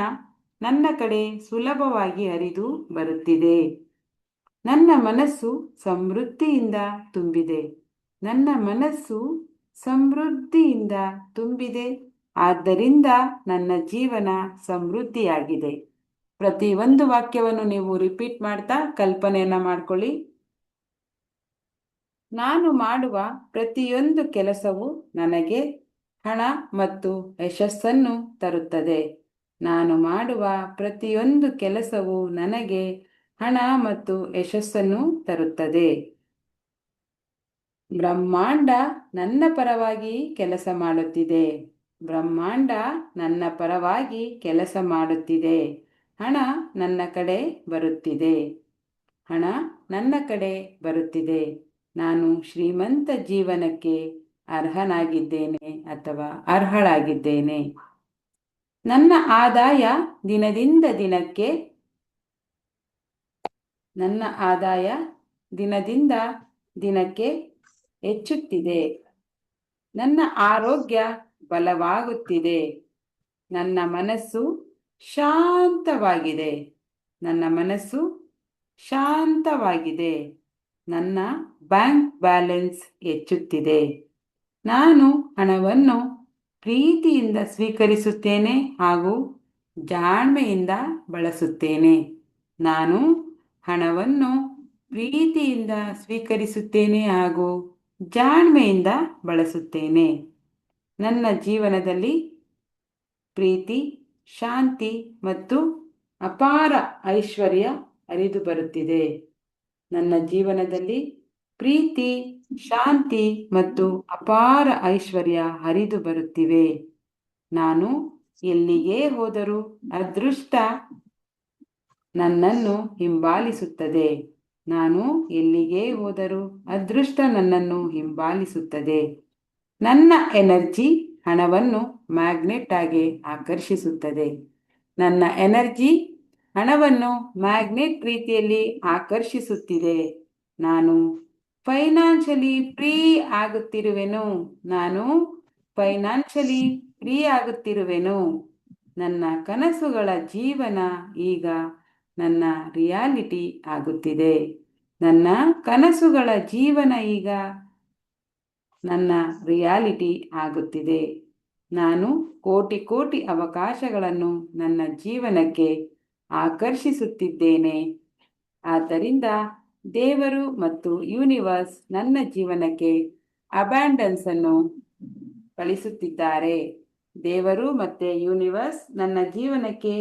ನನ್ನ ಕಡೆ ಸುಲಭವಾಗಿ ಹರಿದು ಬರುತ್ತಿದೆ. ನನ್ನ ಮನಸ್ಸು ಸಮೃದ್ಧಿಯಿಂದ ತುಂಬಿದೆ. ನನ್ನ ಮನಸ್ಸು ಸಮೃದ್ಧಿಯಿಂದ ತುಂಬಿದೆ. ಆದ್ದರಿಂದ ನನ್ನ ಜೀವನ ಸಮೃದ್ಧಿಯಾಗಿದೆ. ಪ್ರತಿಯೊಂದು ವಾಕ್ಯವನ್ನು ನೀವು ರಿಪೀಟ್ ಮಾಡ್ತಾ ಕಲ್ಪನೆಯನ್ನು ಮಾಡ್ಕೊಳ್ಳಿ. ನಾನು ಮಾಡುವ ಪ್ರತಿಯೊಂದು ಕೆಲಸವು ನನಗೆ ಹಣ ಮತ್ತು ಯಶಸ್ಸನ್ನು ತರುತ್ತದೆ. ನಾನು ಮಾಡುವ ಪ್ರತಿಯೊಂದು ಕೆಲಸವು ನನಗೆ ಹಣ ಮತ್ತು ಯಶಸ್ಸನ್ನು ತರುತ್ತದೆ. ಬ್ರಹ್ಮಾಂಡ ನನ್ನ ಪರವಾಗಿ ಕೆಲಸ ಮಾಡುತ್ತಿದೆ. ಬ್ರಹ್ಮಾಂಡ ನನ್ನ ಪರವಾಗಿ ಕೆಲಸ ಮಾಡುತ್ತಿದೆ. ಹಣ ನನ್ನ ಕಡೆ ಬರುತ್ತಿದೆ. ಹಣ ನನ್ನ ಕಡೆ ಬರುತ್ತಿದೆ. ನಾನು ಶ್ರೀಮಂತ ಜೀವನಕ್ಕೆ ಅರ್ಹನಾಗಿದ್ದೇನೆ ಅಥವಾ ಅರ್ಹಳಾಗಿದ್ದೇನೆ. ನನ್ನ ಆದಾಯ ದಿನದಿಂದ ದಿನಕ್ಕೆ ಹೆಚ್ಚುತ್ತಿದೆ. ನನ್ನ ಆರೋಗ್ಯ ಬಲವಾಗುತ್ತಿದೆ. ನನ್ನ ಮನಸ್ಸು ಶಾಂತವಾಗಿದೆ. ನನ್ನ ಮನಸ್ಸು ಶಾಂತವಾಗಿದೆ. ನನ್ನ ಬ್ಯಾಂಕ್ ಬ್ಯಾಲೆನ್ಸ್ ಹೆಚ್ಚುತ್ತಿದೆ. ನಾನು ಹಣವನ್ನು ಪ್ರೀತಿಯಿಂದ ಸ್ವೀಕರಿಸುತ್ತೇನೆ ಹಾಗೂ ಜಾಣ್ಮೆಯಿಂದ ಬಳಸುತ್ತೇನೆ. ನಾನು ಹಣವನ್ನು ಪ್ರೀತಿಯಿಂದ ಸ್ವೀಕರಿಸುತ್ತೇನೆ ಹಾಗೂ ಜಾಣ್ಮೆಯಿಂದ ಬಳಸುತ್ತೇನೆ. ನನ್ನ ಜೀವನದಲ್ಲಿ ಪ್ರೀತಿ, ಶಾಂತಿ ಮತ್ತು ಅಪಾರ ಐಶ್ವರ್ಯ ಹರಿದು ಬರುತ್ತಿದೆ. ನನ್ನ ಜೀವನದಲ್ಲಿ ಪ್ರೀತಿ, ಶಾಂತಿ ಮತ್ತು ಅಪಾರ ಐಶ್ವರ್ಯ ಹರಿದು ಬರುತ್ತಿವೆ. ನಾನು ಎಲ್ಲಿಗೆ ಹೋದರೂ ಅದೃಷ್ಟ ನನ್ನನ್ನು ಹಿಂಬಾಲಿಸುತ್ತದೆ. ನಾನು ಎಲ್ಲಿಗೆ ಹೋದರೂ ಅದೃಷ್ಟ ನನ್ನನ್ನು ಹಿಂಬಾಲಿಸುತ್ತದೆ. ನನ್ನ ಎನರ್ಜಿ ಹಣವನ್ನು ಮ್ಯಾಗ್ನೆಟ್ ಆಗಿ ಆಕರ್ಷಿಸುತ್ತದೆ. ನನ್ನ ಎನರ್ಜಿ ಹಣವನ್ನು ಮ್ಯಾಗ್ನೆಟ್ ರೀತಿಯಲ್ಲಿ ಆಕರ್ಷಿಸುತ್ತಿದೆ. ನಾನು ಫೈನಾನ್ಷಿಯಲಿ ಫ್ರೀ ಆಗುತ್ತಿರುವೆನು. ನನ್ನ ಕನಸುಗಳ ಜೀವನ ಈಗ ನನ್ನ ರಿಯಾಲಿಟಿ ಆಗುತ್ತಿದೆ. ನನ್ನ ಕನಸುಗಳ ಜೀವನ ಈಗ ನನ್ನ ರಿಯಾಲಿಟಿ ಆಗುತ್ತಿದೆ. ನಾನು ಕೋಟಿ ಕೋಟಿ ಅವಕಾಶಗಳನ್ನು ನನ್ನ ಜೀವನಕ್ಕೆ ಆಕರ್ಷಿಸುತ್ತಿದ್ದೇನೆ. ಆದ್ದರಿಂದ ದೇವರು ಮತ್ತು ಯೂನಿವರ್ಸ್ ನನ್ನ ಜೀವನಕ್ಕೆ ಅಬ್ಯಾಂಡೆನ್ಸ್ ಅನ್ನು ಕಳಿಸುತ್ತಿದ್ದಾರೆ. ದೇವರು ಮತ್ತು ಯೂನಿವರ್ಸ್ ನನ್ನ ಜೀವನಕ್ಕೆ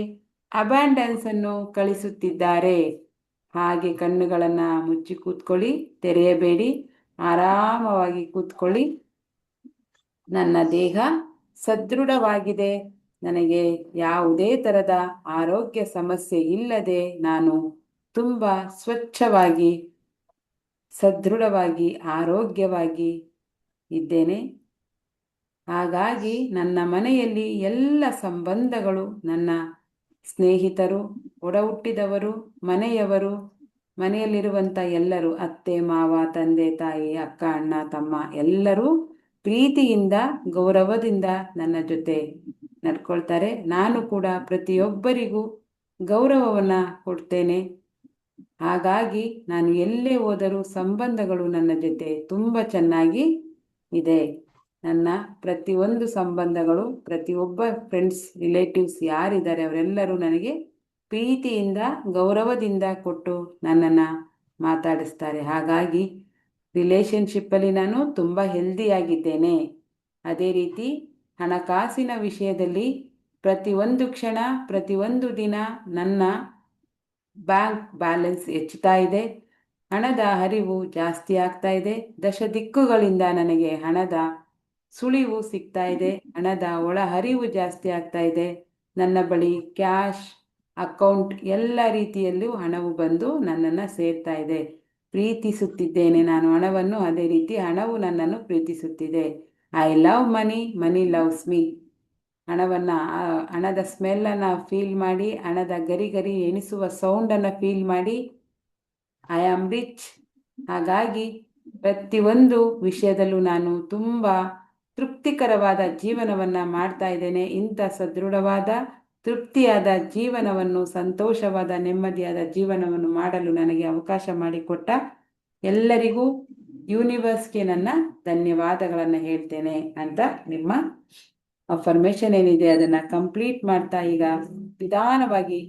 ಅಬ್ಯಾಂಡೆನ್ಸ್ ಅನ್ನು ಕಳಿಸುತ್ತಿದ್ದಾರೆ. ಹಾಗೆ ಕಣ್ಣುಗಳನ್ನು ಮುಚ್ಚಿ ಕೂತ್ಕೊಳ್ಳಿ, ತೆರೆಯಬೇಡಿ, ಆರಾಮವಾಗಿ ಕೂತ್ಕೊಳ್ಳಿ. ನನ್ನ ದೇಹ ಸದೃಢವಾಗಿದೆ. ನನಗೆ ಯಾವುದೇ ಥರದ ಆರೋಗ್ಯ ಸಮಸ್ಯೆ ಇಲ್ಲದೆ ನಾನು ತುಂಬ ಸ್ವಚ್ಛವಾಗಿ, ಸದೃಢವಾಗಿ, ಆರೋಗ್ಯವಾಗಿ ಇದ್ದೇನೆ. ಹಾಗಾಗಿ ನನ್ನ ಮನೆಯಲ್ಲಿ ಎಲ್ಲ ಸಂಬಂಧಗಳು, ನನ್ನ ಸ್ನೇಹಿತರು, ಒಡ ಹುಟ್ಟಿದವರು, ಮನೆಯವರು, ಮನೆಯಲ್ಲಿರುವಂಥ ಎಲ್ಲರೂ, ಅತ್ತೆ ಮಾವ, ತಂದೆ ತಾಯಿ, ಅಕ್ಕ ಅಣ್ಣ ತಮ್ಮ ಎಲ್ಲರೂ ಪ್ರೀತಿಯಿಂದ ಗೌರವದಿಂದ ನನ್ನ ಜೊತೆ ನಡ್ಕೊಳ್ತಾರೆ. ನಾನು ಕೂಡ ಪ್ರತಿಯೊಬ್ಬರಿಗೂ ಗೌರವವನ್ನು ಕೊಡ್ತೇನೆ. ಹಾಗಾಗಿ ನಾನು ಎಲ್ಲೇ ಹೋದರೂ ಸಂಬಂಧಗಳು ನನ್ನ ಜೊತೆ ತುಂಬ ಚೆನ್ನಾಗಿ ಇದೆ. ನನ್ನ ಪ್ರತಿಯೊಂದು ಸಂಬಂಧಗಳು, ಪ್ರತಿಯೊಬ್ಬ ಫ್ರೆಂಡ್ಸ್, ರಿಲೇಟಿವ್ಸ್ ಯಾರಿದ್ದಾರೆ ಅವರೆಲ್ಲರೂ ನನಗೆ ಪ್ರೀತಿಯಿಂದ ಗೌರವದಿಂದ ಕೊಟ್ಟು ನನ್ನನ್ನು ಮಾತಾಡಿಸ್ತಾರೆ. ಹಾಗಾಗಿ ರಿಲೇಷನ್ಶಿಪ್ಪಲ್ಲಿ ನಾನು ತುಂಬ ಹೆಲ್ದಿಯಾಗಿದ್ದೇನೆ. ಅದೇ ರೀತಿ ಹಣಕಾಸಿನ ವಿಷಯದಲ್ಲಿ ಪ್ರತಿಯೊಂದು ಕ್ಷಣ, ಪ್ರತಿಯೊಂದು ದಿನ ನನ್ನ ಬ್ಯಾಂಕ್ ಬ್ಯಾಲೆನ್ಸ್ ಹೆಚ್ಚುತ್ತಾ ಇದೆ. ಹಣದ ಹರಿವು ಜಾಸ್ತಿ ಆಗ್ತಾ ಇದೆ. ದಶ ದಿಕ್ಕುಗಳಿಂದ ನನಗೆ ಹಣದ ಸುಳಿವು ಸಿಗ್ತಾ ಇದೆ. ಹಣದ ಒಳ ಹರಿವು ಜಾಸ್ತಿ ಆಗ್ತಾ ಇದೆ. ನನ್ನ ಬಳಿ ಕ್ಯಾಶ್, ಅಕೌಂಟ್ ಎಲ್ಲ ರೀತಿಯಲ್ಲೂ ಹಣವು ಬಂದು ನನ್ನನ್ನು ಸೇರ್ತಾ ಇದೆ. ಪ್ರೀತಿಸುತ್ತಿದ್ದೇನೆ ನಾನು ಹಣವನ್ನು, ಅದೇ ರೀತಿ ಹಣವು ನನ್ನನ್ನು ಪ್ರೀತಿಸುತ್ತಿದೆ. I love money, money loves me. ಹಣದ ಸ್ಮೆಲ್ಲನ್ನು ಫೀಲ್ ಮಾಡಿ, ಹಣದ ಗರಿ ಗರಿ ಎಣಿಸುವ ಸೌಂಡನ್ನು ಫೀಲ್ ಮಾಡಿ ಐ ಆಮ್ ರಿಚ್. ಹಾಗಾಗಿ ಪ್ರತಿಯೊಂದು ವಿಷಯದಲ್ಲೂ ನಾನು ತುಂಬ ತೃಪ್ತಿಕರವಾದ ಜೀವನವನ್ನು ಮಾಡ್ತಾ ಇದ್ದೇನೆ. ಇಂಥ ಸದೃಢವಾದ ತೃಪ್ತಿಯಾದ ಜೀವನವನ್ನು, ಸಂತೋಷವಾದ ನೆಮ್ಮದಿಯಾದ ಜೀವನವನ್ನು ಮಾಡಲು ನನಗೆ ಅವಕಾಶ ಮಾಡಿಕೊಟ್ಟ ಎಲ್ಲರಿಗೂ ಯೂನಿವರ್ಸ್ಗೆ ನನ್ನ ಧನ್ಯವಾದಗಳನ್ನು ಹೇಳ್ತೇನೆ ಅಂತ ನಿಮ್ಮ ಅಫರ್ಮೇಷನ್ ಏನಿದೆ ಅದನ್ನು ಕಂಪ್ಲೀಟ್ ಮಾಡ್ತಾ ಈಗ ನಿಧಾನವಾಗಿ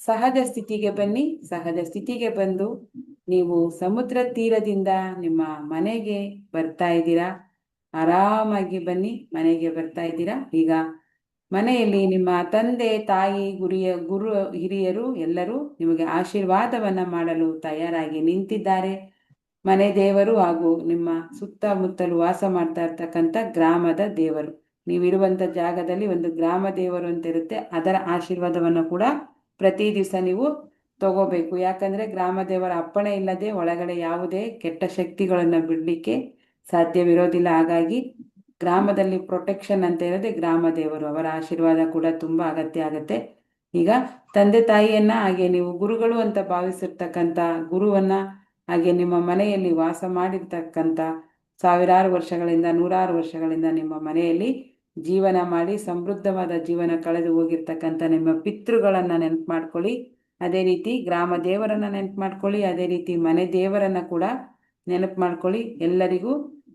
ಸಹಜ ಸ್ಥಿತಿಗೆ ಬನ್ನಿ. ಸಹಜ ಸ್ಥಿತಿಗೆ ಬಂದು ನೀವು ಸಮುದ್ರ ತೀರದಿಂದ ನಿಮ್ಮ ಮನೆಗೆ ಬರ್ತಾ ಇದ್ದೀರಾ. ಆರಾಮಾಗಿ ಬನ್ನಿ, ಮನೆಗೆ ಬರ್ತಾ ಇದ್ದೀರಾ. ಈಗ ಮನೆಯಲ್ಲಿ ನಿಮ್ಮ ತಂದೆ ತಾಯಿ, ಗುರು ಹಿರಿಯರು ಎಲ್ಲರೂ ನಿಮಗೆ ಆಶೀರ್ವಾದವನ್ನು ಮಾಡಲು ತಯಾರಾಗಿ ನಿಂತಿದ್ದಾರೆ. ಮನೆ ದೇವರು ಹಾಗೂ ನಿಮ್ಮ ಸುತ್ತಮುತ್ತಲು ವಾಸ ಮಾಡ್ತಾ ಇರ್ತಕ್ಕಂಥ ಗ್ರಾಮದ ದೇವರು, ನೀವಿರುವಂಥ ಜಾಗದಲ್ಲಿ ಒಂದು ಗ್ರಾಮ ದೇವರು ಅಂತ ಇರುತ್ತೆ, ಅದರ ಆಶೀರ್ವಾದವನ್ನು ಕೂಡ ಪ್ರತಿ ದಿವಸ ನೀವು ತಗೋಬೇಕು. ಯಾಕಂದರೆ ಗ್ರಾಮ ದೇವರ ಅಪ್ಪಣೆ ಇಲ್ಲದೆ ಒಳಗಡೆ ಯಾವುದೇ ಕೆಟ್ಟ ಶಕ್ತಿಗಳನ್ನು ಬಿಡಲಿಕ್ಕೆ ಸಾಧ್ಯವಿರೋದಿಲ್ಲ. ಹಾಗಾಗಿ ಗ್ರಾಮದಲ್ಲಿ ಪ್ರೊಟೆಕ್ಷನ್ ಅಂತ ಇರೋದೇ ಗ್ರಾಮ ದೇವರು, ಅವರ ಆಶೀರ್ವಾದ ಕೂಡ ತುಂಬ ಅಗತ್ಯ ಆಗುತ್ತೆ. ಈಗ ತಂದೆ ತಾಯಿಯನ್ನು, ಹಾಗೆ ನೀವು ಗುರುಗಳು ಅಂತ ಭಾವಿಸಿರ್ತಕ್ಕಂಥ ಗುರುವನ್ನು, ಹಾಗೆ ನಿಮ್ಮ ಮನೆಯಲ್ಲಿ ವಾಸ ಮಾಡಿರ್ತಕ್ಕಂಥ ಸಾವಿರಾರು ವರ್ಷಗಳಿಂದ, ನೂರಾರು ವರ್ಷಗಳಿಂದ ನಿಮ್ಮ ಮನೆಯಲ್ಲಿ ಜೀವನ ಮಾಡಿ ಸಮೃದ್ಧವಾದ ಜೀವನ ಕಳೆದು ಹೋಗಿರ್ತಕ್ಕಂಥ ನಿಮ್ಮ ಪಿತೃಗಳನ್ನು ನೆನಪು ಮಾಡ್ಕೊಳ್ಳಿ. ಅದೇ ರೀತಿ ಗ್ರಾಮ ದೇವರನ್ನು ನೆನಪು ಮಾಡ್ಕೊಳ್ಳಿ. ಅದೇ ರೀತಿ ಮನೆ ದೇವರನ್ನು ಕೂಡ ನೆನಪು ಮಾಡ್ಕೊಳ್ಳಿ. ಎಲ್ಲರಿಗೂ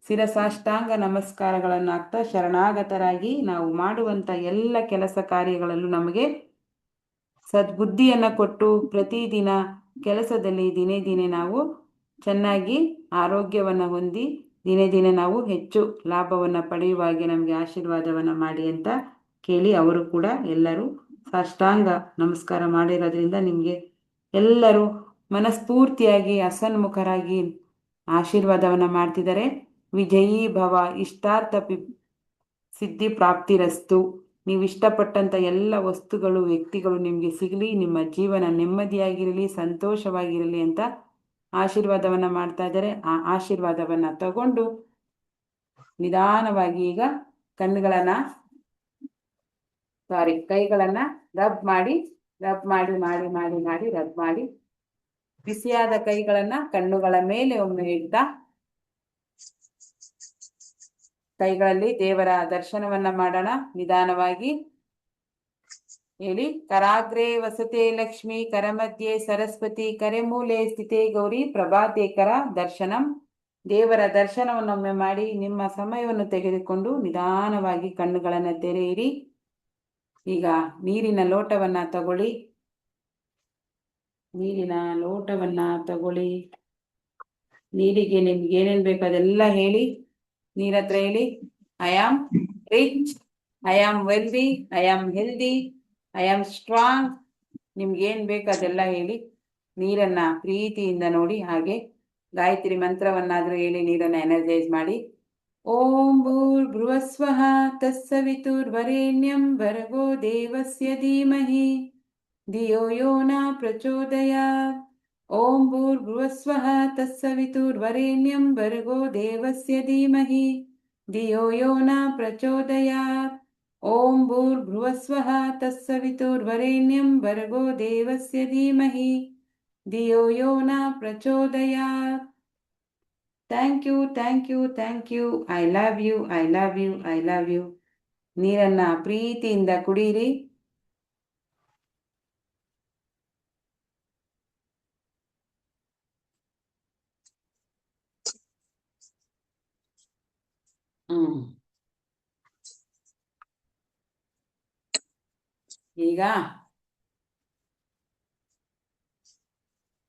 ಶಿರಸಾಷ್ಟಾಂಗ ನಮಸ್ಕಾರಗಳನ್ನು ಹಾಕ್ತಾ ಶರಣಾಗತರಾಗಿ ನಾವು ಮಾಡುವಂಥ ಎಲ್ಲ ಕೆಲಸ ಕಾರ್ಯಗಳಲ್ಲೂ ನಮಗೆ ಸದ್ಬುದ್ಧಿಯನ್ನು ಕೊಟ್ಟು ಪ್ರತಿದಿನ ಕೆಲಸದಲ್ಲಿ ದಿನೇ ದಿನೇ ನಾವು ಚೆನ್ನಾಗಿ ಆರೋಗ್ಯವನ್ನು ಹೊಂದಿ ದಿನೇ ದಿನೇ ನಾವು ಹೆಚ್ಚು ಲಾಭವನ್ನು ಪಡೆಯುವ ಹಾಗೆ ನಮಗೆ ಆಶೀರ್ವಾದವನ್ನು ಮಾಡಿ ಅಂತ ಕೇಳಿ ಅವರು ಕೂಡ ಎಲ್ಲರೂ ಸಾಷ್ಟಾಂಗ ನಮಸ್ಕಾರ ಮಾಡಿರೋದ್ರಿಂದ ನಿಮಗೆ ಎಲ್ಲರೂ ಮನಸ್ಫೂರ್ತಿಯಾಗಿ ಹಸನ್ಮುಖರಾಗಿ ಆಶೀರ್ವಾದವನ್ನು ಮಾಡ್ತಿದ್ದಾರೆ. ವಿಜಯೀ ಭವ, ಇಷ್ಟಾರ್ಥ ಸಿದ್ಧಿ ಪ್ರಾಪ್ತಿರಸ್ತು. ನೀವು ಇಷ್ಟಪಟ್ಟಂಥ ಎಲ್ಲ ವಸ್ತುಗಳು, ವ್ಯಕ್ತಿಗಳು ನಿಮಗೆ ಸಿಗಲಿ, ನಿಮ್ಮ ಜೀವನ ನೆಮ್ಮದಿಯಾಗಿರಲಿ, ಸಂತೋಷವಾಗಿರಲಿ ಅಂತ ಆಶೀರ್ವಾದವನ್ನು ಮಾಡ್ತಾ ಇದ್ದಾರೆ. ಆ ಆಶೀರ್ವಾದವನ್ನು ತಗೊಂಡು ನಿಧಾನವಾಗಿ ಈಗ ಕೈಗಳನ್ನು ರಬ್ ಮಾಡಿ ರಬ್ ಮಾಡಿ ಬಿಸಿಯಾದ ಕೈಗಳನ್ನು ಕಣ್ಣುಗಳ ಮೇಲೆ ಒಮ್ಮೆ ಇಡ್ತಾ ಕೈಗಳಲ್ಲಿ ದೇವರ ದರ್ಶನವನ್ನ ಮಾಡೋಣ. ನಿಧಾನವಾಗಿ ಹೇಳಿ. ಕರಾಗ್ರೆ ವಸತೆ ಲಕ್ಷ್ಮಿ, ಕರಮಧ್ಯೆ ಸರಸ್ವತಿ, ಕರೆಮೂಲೆ ಸ್ಥಿತೇ ಗೌರಿ, ಪ್ರಭಾತೇಕರ ದರ್ಶನಂ. ದೇವರ ದರ್ಶನವನ್ನೊಮ್ಮೆ ಮಾಡಿ ನಿಮ್ಮ ಸಮಯವನ್ನು ತೆಗೆದುಕೊಂಡು ನಿಧಾನವಾಗಿ ಕಣ್ಣುಗಳನ್ನು ತೆರೆಯಿರಿ. ಈಗ ನೀರಿನ ಲೋಟವನ್ನ ತಗೊಳ್ಳಿ. ನೀರಿಗೆ ನಿಮ್ಗೆ ಏನೇನ್ ಬೇಕು ಅದೆಲ್ಲ ಹೇಳಿ. ನೀರ ಹತ್ರ ಹೇಳಿ, I am rich, I am wealthy, I am healthy, I am strong. ನಿಮ್ಗೆ ಏನ್ ಬೇಕು ಅದೆಲ್ಲ ಹೇಳಿ. ನೀರನ್ನ ಪ್ರೀತಿಯಿಂದ ನೋಡಿ. ಹಾಗೆ ಗಾಯತ್ರಿ ಮಂತ್ರವನ್ನಾದ್ರೂ ಹೇಳಿ ನೀರನ್ನ ಎನರ್ಜೈಸ್ ಮಾಡಿ. ಓಂ ಭೂರ್ಭುವಸ್ವಃ ತತ್ಸವಿತುರ್ವರೆಣ್ಯಂ ಭರ್ಗೋ ದೇವಸ್ಯ ಧೀಮಹಿ ಧಿಯೋ ಯೋ ನ ಪ್ರಚೋದಯಾತ್. ಓಂ ಭೂರ್ಭುವಸ್ವಃ ತತ್ಸವಿತುರ್ವರೆಣ್ಯಂ ಭರ್ಗೋ ದೇವಸ್ಯ ಧೀಮಹಿ ಧಿಯೋ ಯೋ ನ ಪ್ರಚೋದಯಾತ್. ಓಂ ಭೂರ್ಭುವಸ್ವಃ ತತ್ಸವಿತುರ್ವರೆಣ್ಯಂ ಭರ್ಗೋ ದೇವಸ್ಯ ಧೀಮಹಿ ಧಿಯೋ ಯೋ ನ ಪ್ರಚೋದಯಾತ್. Thank you, thank you, thank you. I love you, I love you, I love you. ನೀರನ್ನ ಪ್ರೀತಿಯಿಂದ ಕುಡೀರಿ. ಈಗ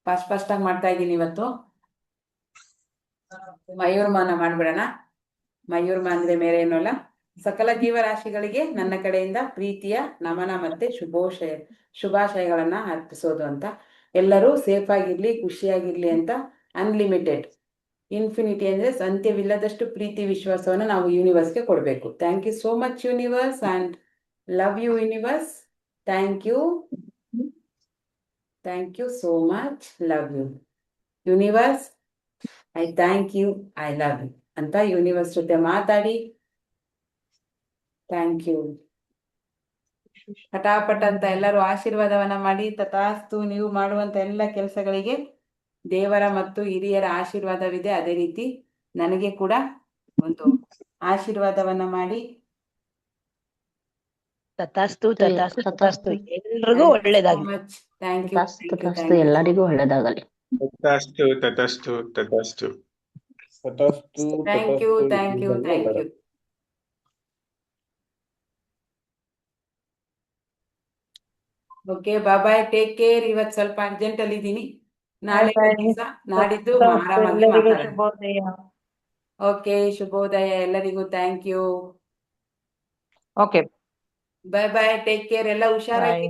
ಫಸ್ಟ್ ಆಗಿ ಮಾಡ್ತಾ ಇದ್ದೀನಿ ಇವತ್ತು. ಮಯೂರ್ಮಾನ ಮಾಡ್ಬಿಡೋಣ. ಮಯೂರ್ಮ ಅಂದ್ರೆ ಬೇರೆ ಏನೂ ಅಲ್ಲ, ಸಕಲ ಜೀವರಾಶಿಗಳಿಗೆ ನನ್ನ ಕಡೆಯಿಂದ ಪ್ರೀತಿಯ ನಮನ ಮತ್ತೆ ಶುಭಾಶಯಗಳನ್ನ ಅರ್ಪಿಸೋದು ಅಂತ. ಎಲ್ಲರೂ ಸೇಫ್ ಆಗಿರ್ಲಿ, ಖುಷಿಯಾಗಿರ್ಲಿ ಅಂತ. ಅನ್ಲಿಮಿಟೆಡ್, ಇನ್ಫಿನಿಟಿ ಅಂದ್ರೆ ಅಂತ್ಯವಿಲ್ಲದಷ್ಟು ಪ್ರೀತಿ ವಿಶ್ವಾಸವನ್ನು ನಾವು ಯೂನಿವರ್ಸ್ಗೆ ಕೊಡಬೇಕು. Thank you so much universe, and love you universe. Thank you, thank you so much, love you universe. I thank you, I love you ಅಂತ ಯೂನಿವರ್ಸ್ ಜೊತೆ ಮಾತಾಡಿ. Thank you. ಪಟಾಪಟ್ ಅಂತ ಎಲ್ಲರೂ ಆಶೀರ್ವಾದವನ್ನ ಮಾಡಿ. ತಥಾಸ್ತು. ನೀವು ಮಾಡುವಂತ ಎಲ್ಲ ಕೆಲಸಗಳಿಗೆ ದೇವರ ಮತ್ತು ಹಿರಿಯರ ಆಶೀರ್ವಾದವಿದೆ. ಅದೇ ರೀತಿ ನನಗೆ ಕೂಡ ಒಂದು ಆಶೀರ್ವಾದವನ್ನ ಮಾಡಿ. ತಥಾಸ್ತು, ತಥಾಸ್ತು, ತಥಾಸ್ತು. ಎಲ್ರಿಗೂ ಒಳ್ಳೇದಾಗ್ಲಿ. ಥ್ಯಾಂಕ್ ಯು, ತಥಾಸ್ತು, ಎಲ್ಲರಿಗೂ ಒಳ್ಳೇದಾಗಲಿ. ತಥಾಸ್ತು, ತಥಾಸ್ತು, ತಥಾಸ್ತು. ತಥಾಸ್ತು, thank you, thank you, thank you. Okay, bye, take care. ಇವತ್ತು ಸ್ವಲ್ಪ ಅರ್ಜೆಂಟ್ ಅಲ್ಲಿ ಇದ್ದೀನಿ. ನಾಳೆ ದಿವಸ ನಾಡಿದ್ದು ಆರಾಮಾಗಿ ಎಲ್ಲರಿಗೂ ಮಾತಾಡೋಣ. ಶುಭೋದಯ. ಓಕೆ, ಶುಭೋದಯ ಎಲ್ಲರಿಗೂ. Thank you. Okay, bye, take care. ಎಲ್ಲ ಹುಷಾರಾಗಿ.